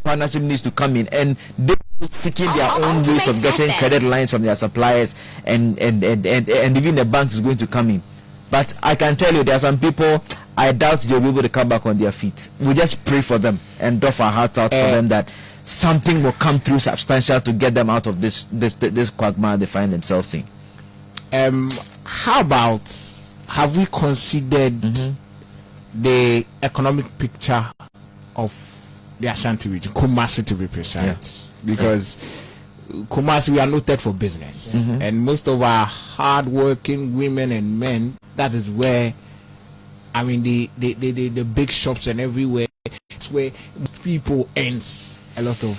partnership needs to come in, and they seeking their own ways of getting credit lines from their suppliers, and even the bank is going to come in. But I can tell you, there are some people, I doubt they'll be able to come back on their feet. We just pray for them and doff our hearts out for them that something will come through substantial to get them out of this quagmire they find themselves in. How about, have we considered the economic picture of the Ashanti region, Kumasi to be precise? Because Kumasi, we are noted for business, and most of our hard-working women and men, that is where, I mean, the big shops and everywhere, it's where people earns a lot of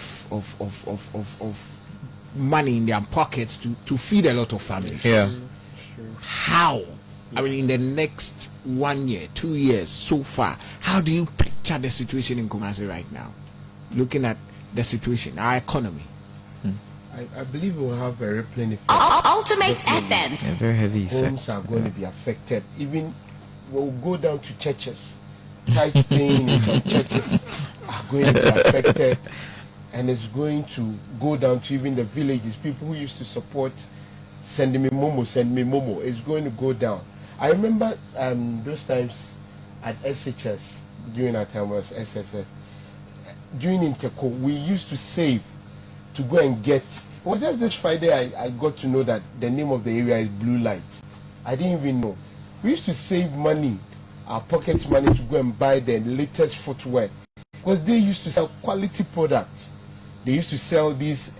money in their pockets to feed a lot of families. Yeah. How? I mean, in the next 1 year, 2 years, so far, how do you picture the situation in Kumasi right now? Looking at the situation, our economy. I believe we'll have a rippling effect. Ultimate FM. A very heavy effect. Homes are going to be affected. Even we'll go down to churches. Tithe paying in some churches are going to be affected, and it's going to go down to even the villages. People who used to support send me momo, it's going to go down. I remember those times at SHS, during our time was SSS, during Interco, we used to save to go and get. It was just this Friday I got to know that the name of the area is Blue Light. I didn't even know. We used to save money, our pocket money, to go and buy the latest footwear, because they used to sell quality products. They used to sell these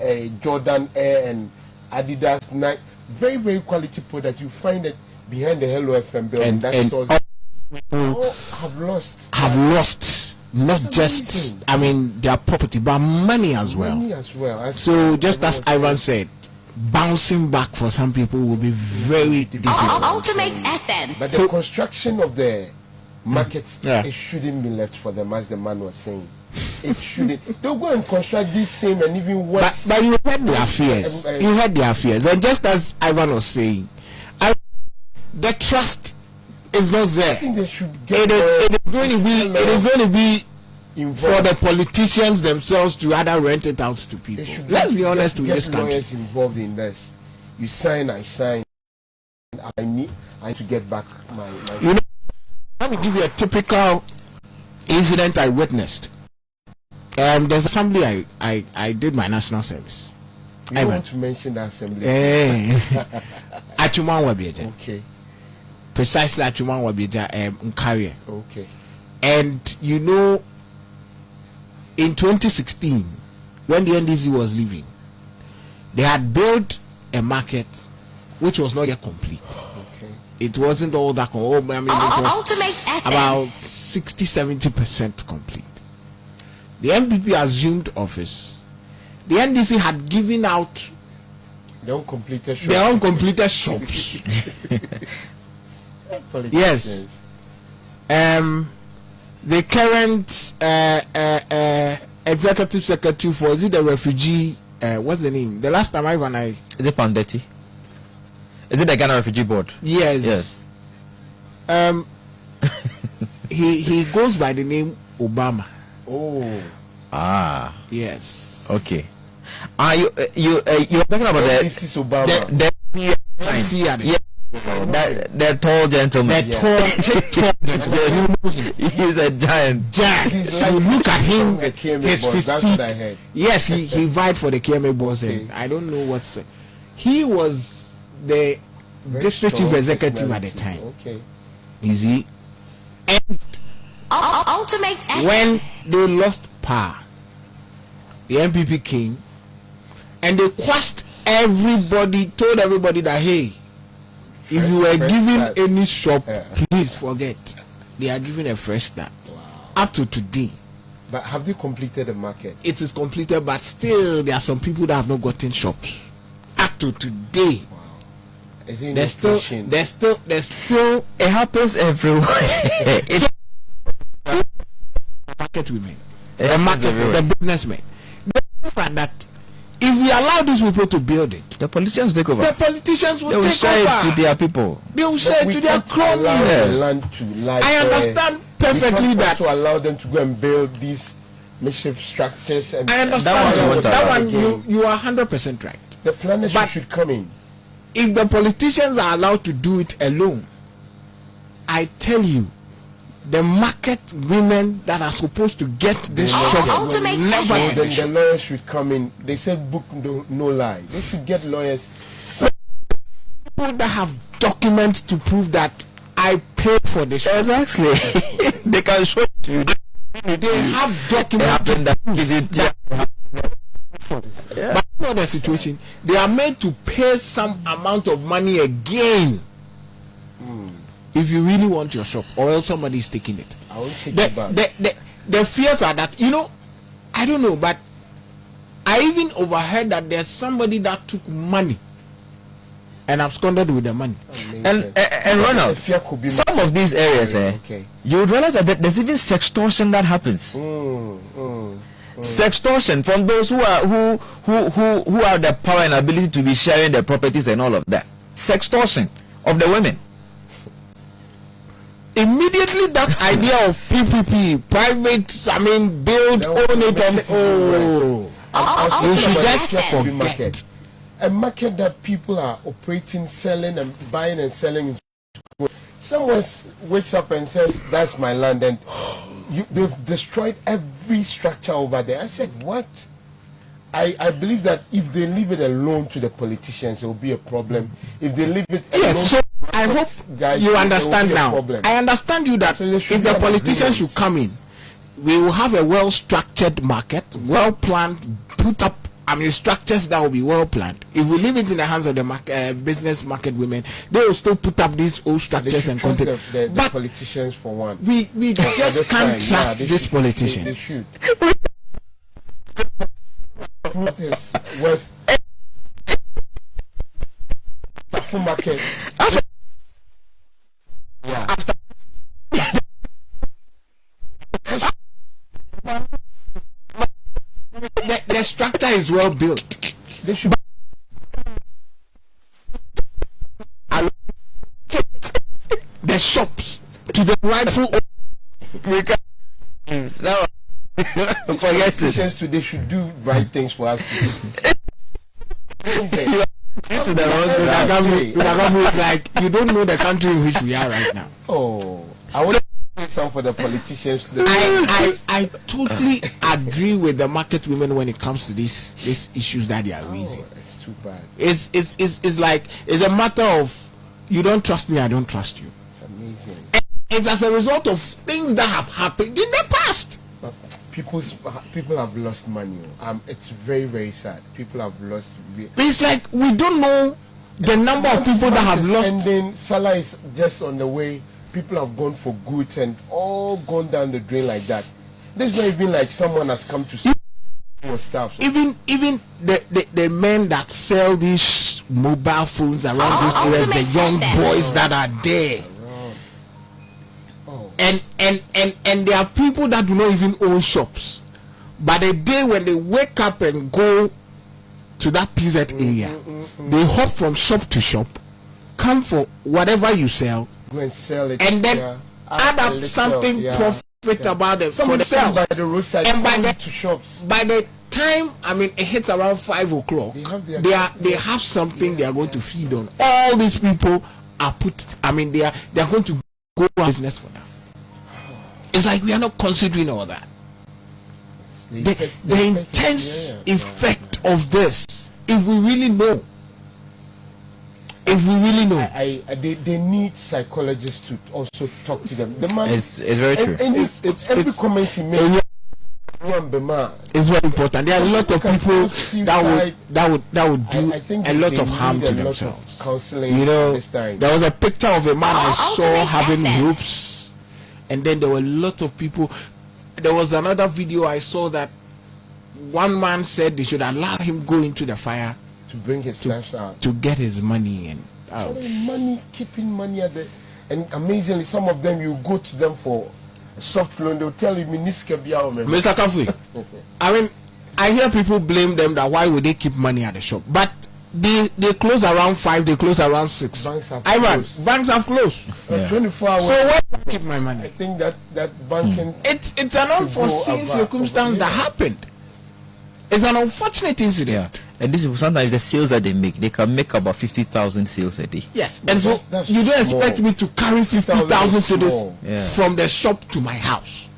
Jordan Air and Adidas Nike, very, very quality product. You find it behind the Hello FM building. And all have lost not just, I mean, their property, but money as well. Money as well. So just as Ivan said, bouncing back for some people will be very difficult. Ultimate FM. But the construction of the markets, it shouldn't be left for them, as the man was saying. It shouldn't. They'll go and construct this same and even worse. But you heard their fears. You heard their fears. And just as Ivan was saying, the trust is not there. I think they should get it is going to be involved. For the politicians themselves to rather rent it out to people. Let's be honest with this country. Lawyers involved in this. You sign, I sign. I need to get back my. You know, let me give you a typical incident I witnessed. There's assembly I did my national service. I want to mention the assembly. Achuman Wabieja. Okay. Precisely Achuman Wabieja Nkarie. Okay. And you know, in 2016, when the NDC was leaving, they had built a market which was not yet complete. Okay. It wasn't all that complete. I mean, it was about 60-70% complete. The MPP assumed office. The NDC had given out their uncompleted shops. Yes. The current executive secretary for, is it the refugee? What's the name? The last time is it Pandeti? Is it the Ghana Refugee Board? Yes. He goes by the name Obama. Oh. Ah. Yes. Okay. You're talking about this is Obama. The tall gentleman. He's a giant. You look at him. His physique. That's what I heard. Yes, he vied for the KMA boss. Okay. I don't know what's. He was the district chief executive at the time. Okay. You see, and Ultimate when they lost power, the MPP came and they quashed everybody, told everybody that, hey, if you were given any shop, please forget. They are giving a fresh start. Wow. Up to today. But have they completed the market? It is completed, but still there are some people that have not gotten shops. Up to today. Wow. Is it there's still it happens everywhere. market women, the businessmen. They find that if we allow these people to build it, the politicians take over. The politicians will they will take share over. it to their people. They will share it to their cronies. The land to lie. I understand perfectly that. To allow them to go and build these makeshift structures. And I understand that one. You are 100% right. The planetary should come in. If the politicians are allowed to do it alone, I tell you, the market women that are supposed to get this shop will never. Then the lawyers should come in. They said book no lie. They should get lawyers. People that have documents to prove that I paid for the shop. Exactly. They can show it to you. They have documents. But you know the situation. They are made to pay some amount of money again. If you really want your shop, or else somebody is taking it. I won't take it back. The fears are that, I don't know, but I even overheard that there's somebody that took money and absconded with the money. And Ronald, some of these areas, you would realize that there's even sextortion that happens. Sextortion from those who have the power and ability to be sharing their properties and all of that. Sextortion of the women. Immediately that idea of PPP, private, build, own it, and you should just forget. A market that people are operating, selling and buying and selling. Someone wakes up and says, "That's my land," and they've destroyed every structure over there. I said, "What?" I believe that if they leave it alone to the politicians, it will be a problem. If they leave it alone, so I hope you understand now. I understand you that if the politicians should come in, we will have a well-structured market, well-planned, put up, structures that will be well-planned. If we leave it in the hands of the business market women, they will still put up these old structures and content. The politicians for one. We just can't trust these politicians. They should. What is worth a full market? The structure is well built. They should the shops to the rightful forget it. They should do right things for us. To the wrong it's like you don't know the country in which we are right now. Oh, I would say some for the politicians. I totally agree with the market women when it comes to these issues that they are raising. It's too bad. It's like it's a matter of you don't trust me, I don't trust you. It's amazing. And it's as a result of things that have happened in the past. People have lost money. It's very, very sad. People have lost. It's like we don't know the number of people that have lost. And then Salah is just on the way. People have gone for goods and all gone down the drain like that. There's not even like someone has come to see for stuff. So. Even the men that sell these mobile phones around these areas, the young boys that are there. And there are people that do not even own shops, but the day when they wake up and go to that PZ area, they hop from shop to shop, come for whatever you sell, go and sell it, and then add up something profit about them for themselves. By the roadside and to shops. By the time it hits around 5 o'clock, they have something they are going to feed on. All these people are they are going to go business for them. It's like we are not considering all that. The intense effect of this, if we really know. They need psychologists to also talk to them. The man, it's very true. It's every comment he makes. It's very important. There are a lot of people that would do a lot of harm to themselves. Counseling, there was a picture of a man I saw having groups. And then there were a lot of people. There was another video I saw that one man said they should allow him go into the fire to bring his stuff out, to get his money and out. Keeping money at the, and amazingly, some of them you go to them for soft loan, they'll tell you, Mr. Kafui, I mean, I hear people blame them that why would they keep money at the shop? But they close around 5, they close around 6. Banks have banks have closed. 24 hours. So where do I keep my money? I think that banking. It's an unforeseen circumstance that happened. It's an unfortunate incident. Yeah. And this is sometimes the sales that they can make about 50,000 sales a day. Yes, and so you don't expect me to carry 50,000 sales from the shop to my house.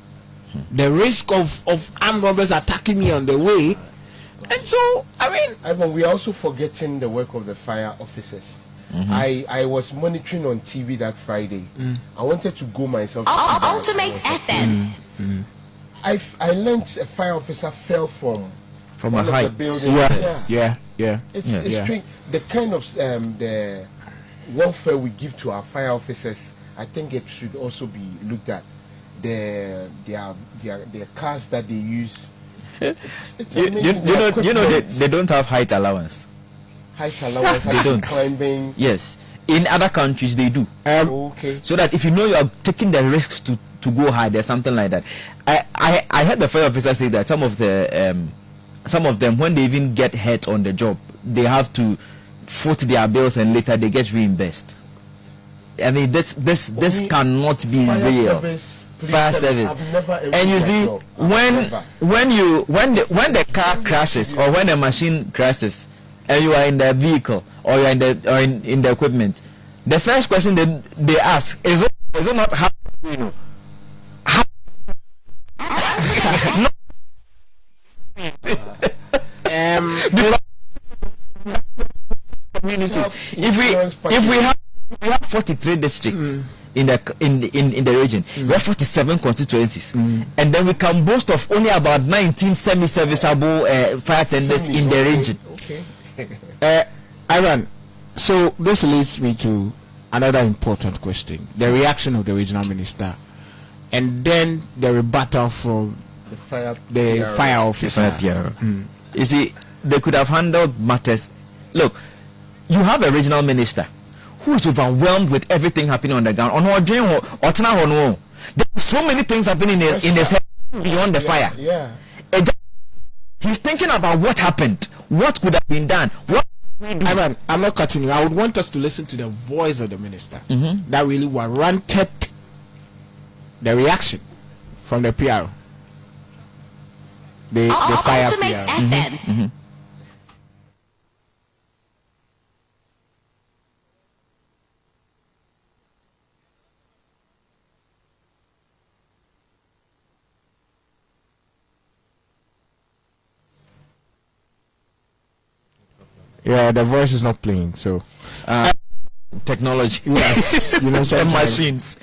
The risk of armed robbers attacking me on the way. And so, I mean, Ivan, we are also forgetting the work of the fire officers. I was monitoring on TV that Friday. I wanted to go myself. Ultimate FM. I learned a fire officer fell from a height. Yeah. It's strange. The kind of the welfare we give to our fire officers, I think it should also be looked at. Their cars that they use. It's you know they don't have height allowance. Height allowance. They don't. Climbing. Yes, in other countries they do. Okay. So that if you know you are taking the risks to go high, there's something like that. I heard the fire officer say that some of them when they even get hurt on the job, they have to foot their bills and later they get reimbursed. I mean this cannot be real. Fire service. And you see when the car crashes or when the machine crashes and you are in the vehicle or you are in the equipment, the first question they ask is it not how you know community. If we have 43 districts in the region, we have 47 constituencies, and then we can boast of only about 19 semi-serviceable fire tenders in the region. Ivan, so this leads me to another important question: the reaction of the regional minister, and then the rebuttal from the fire officer. You see, they could have handled matters. Look, you have a regional minister who is overwhelmed with everything happening on the ground. There are so many things happening in his head beyond the fire. He's thinking about what happened, what could have been done. Ivan, I'm not cutting you. I would want us to listen to the voice of the minister that really warranted the reaction from the PR, the fire PR. Yeah, the voice is not playing, so technology. Yes, you know, some machines.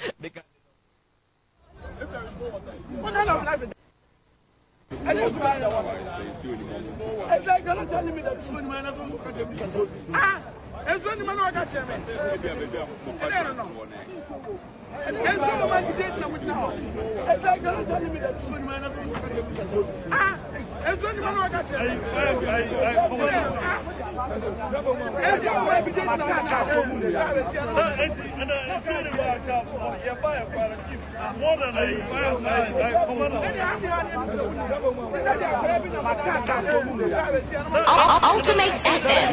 Ultimate FM.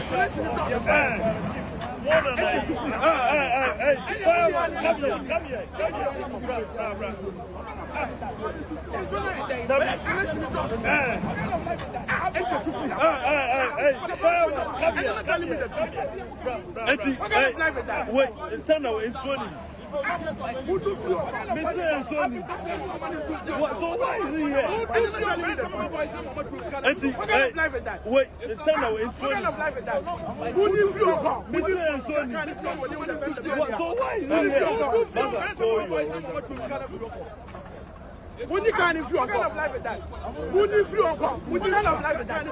When you can't if you are kind of life with that. When you feel uncomfortable, when you kind of life with that.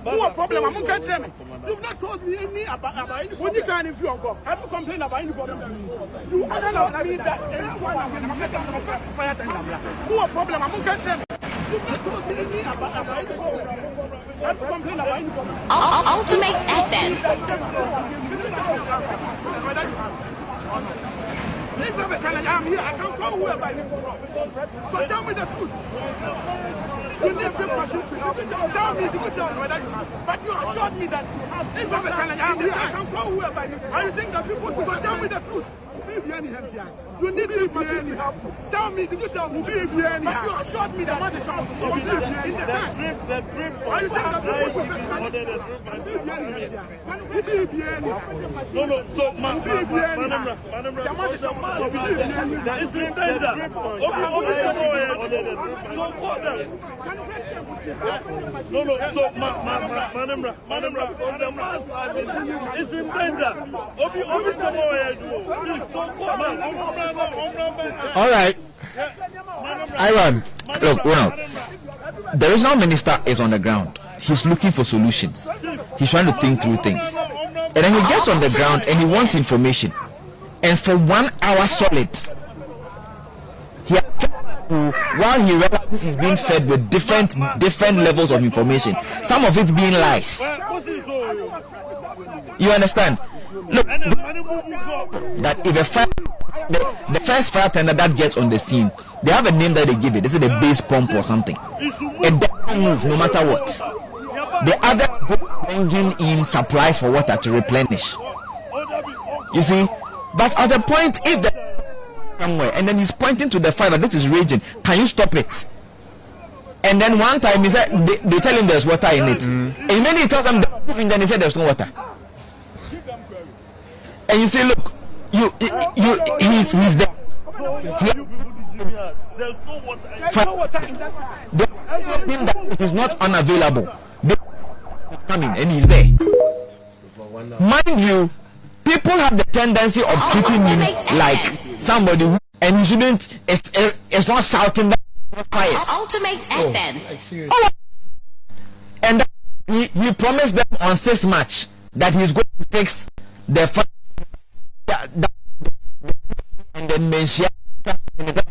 What problem? I'm going to tell me. You've not told me any about any. When you can't if you uncomfortable, have you complained about any problem? You cannot live that. Fire tender. What problem? I'm going to tell me. You've not told me any about any problem. Have you complained about any problem? Ultimate FM. If I'm a challenge, I'm here. I can call whoever I need to call. So tell me the truth. You need people machines to help. Tell me the good job whether you have. But you assured me that if I'm a challenge, I'm here. I can call whoever I need to. And you think that people should tell me the truth. You need people to help. Tell me the good job. But you assured me that much is in the time. And you think that people should no, so it's in danger. No, so Manamra, on the mass it's in danger. All right. Ivan, look, the regional minister is on the ground. He's looking for solutions. He's trying to think through things. And then he gets on the ground and he wants information. And for 1 hour solid, while he realizes he's being fed with different levels of information, some of it being lies. You understand? Look, that if the first fire tender that gets on the scene, they have a name that they give it. This is a base pump or something. It doesn't move no matter what. The other bringing in supplies for water to replenish. You see, but at the point, if the somewhere and then he's pointing to the fire that this is raging, can you stop it? And then one time he said they tell him there's water in it. And then he tells them then he said there's no water. And you say, look, he's there. There's no water. They tell him that it is not unavailable. They coming and he's there. Mind you, people have the tendency of treating him like somebody who, and he shouldn't. It's not shouting that fires. Ultimate FM. And he promised them on 6 March that he's going to fix the fire. And then mention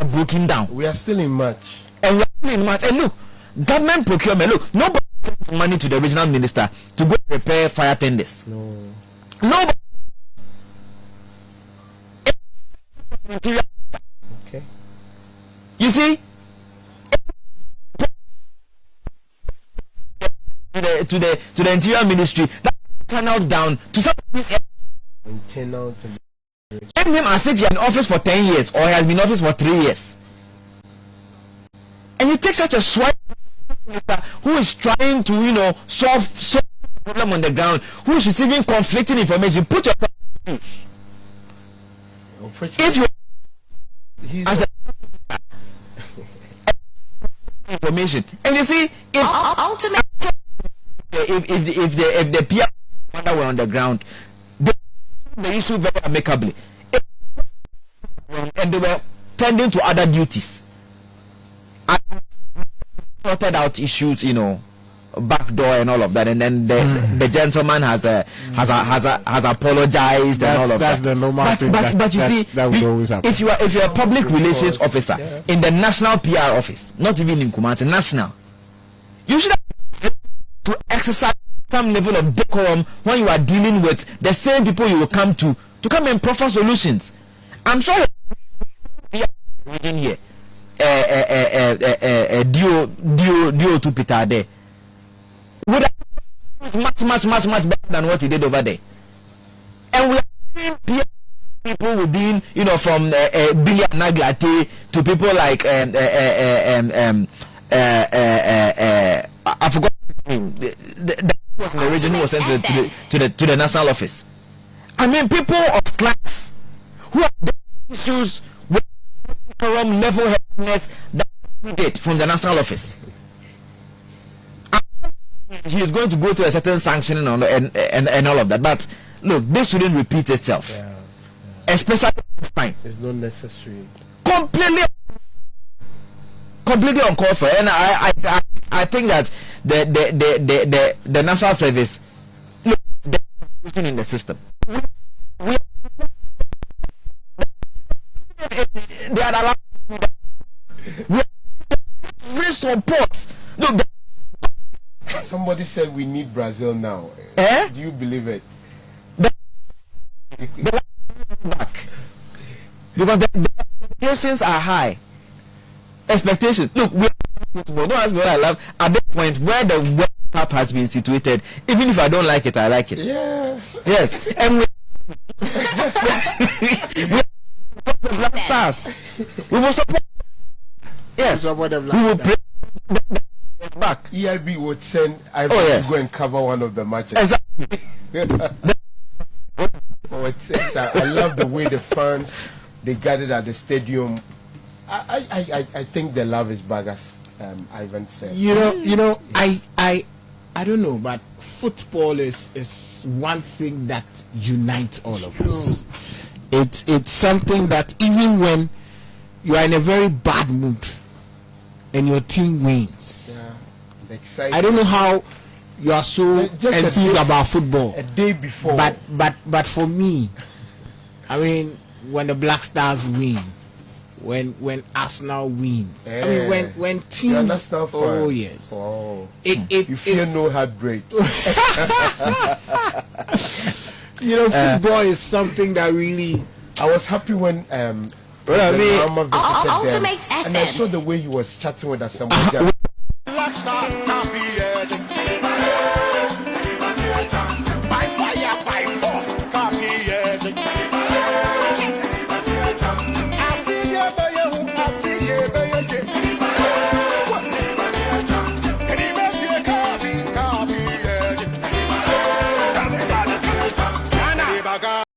broken down. We are still in March. And we are still in March. And look, government procurement. Look, nobody sends money to the regional minister to go repair fire tenders. No. Nobody. Okay. You see, to the interior ministry that channeled down to some of these internal. Send him as if you're in office for 10 years or he has been in office for 3 years. And you take such a swipe minister who is trying to, solve the problem on the ground, who is receiving conflicting information. Put yourself in shoes. If you as information, and you see, if the PR commander were on the ground, the issue very amicably, and they were tending to other duties. I sorted out issues, backdoor and all of that, and then the gentleman has apologized and all of that. That's the normal thing. But you see, if you're a public relations officer in the national PR office, not even in Kumasi, national, you should have to exercise some level of decorum when you are dealing with the same people you will come to come and proffer solutions. I'm sure region here, DO2 Peter there would have much better than what he did over there. And we are seeing people within, from Billy Naglate to people like I forgot his name. The was in the region who was sent to the national office. I mean, people of class who have issues with level-headedness that we did from the national office. He is going to go through a certain sanctioning and all of that. But look, this shouldn't repeat itself. Yeah. Especially this time. It's not necessary. Completely uncalled for. And I think that the national service, look, they're in the system. They are allowed free support. Look, somebody said we need Brazil now. Do you believe it? Back. because the expectations are high. Expectations. Look, we football. Don't ask me what I love. At this point, where the World Cup has been situated, even if I don't like it, I like it. Yes. Yes. And we the Black Stars. We will support. Yes. We will play back. EIB would send Ivan yes. to go and cover one of the matches. Exactly. I love the way the fans they gathered at the stadium. I think the love is back, as Ivan said. You know, I don't know, but football is one thing that unites all of us. It's something that even when you are in a very bad mood and your team wins, I don't know how you are so enthused about football. A day before, but for me, I mean, when the Black Stars win, when Arsenal wins, I mean, when teams, oh yes, you feel no heartbreak. You know, football is something that really. I was happy when Ultimate and I saw the way he was chatting with Asamoah. Black Stars,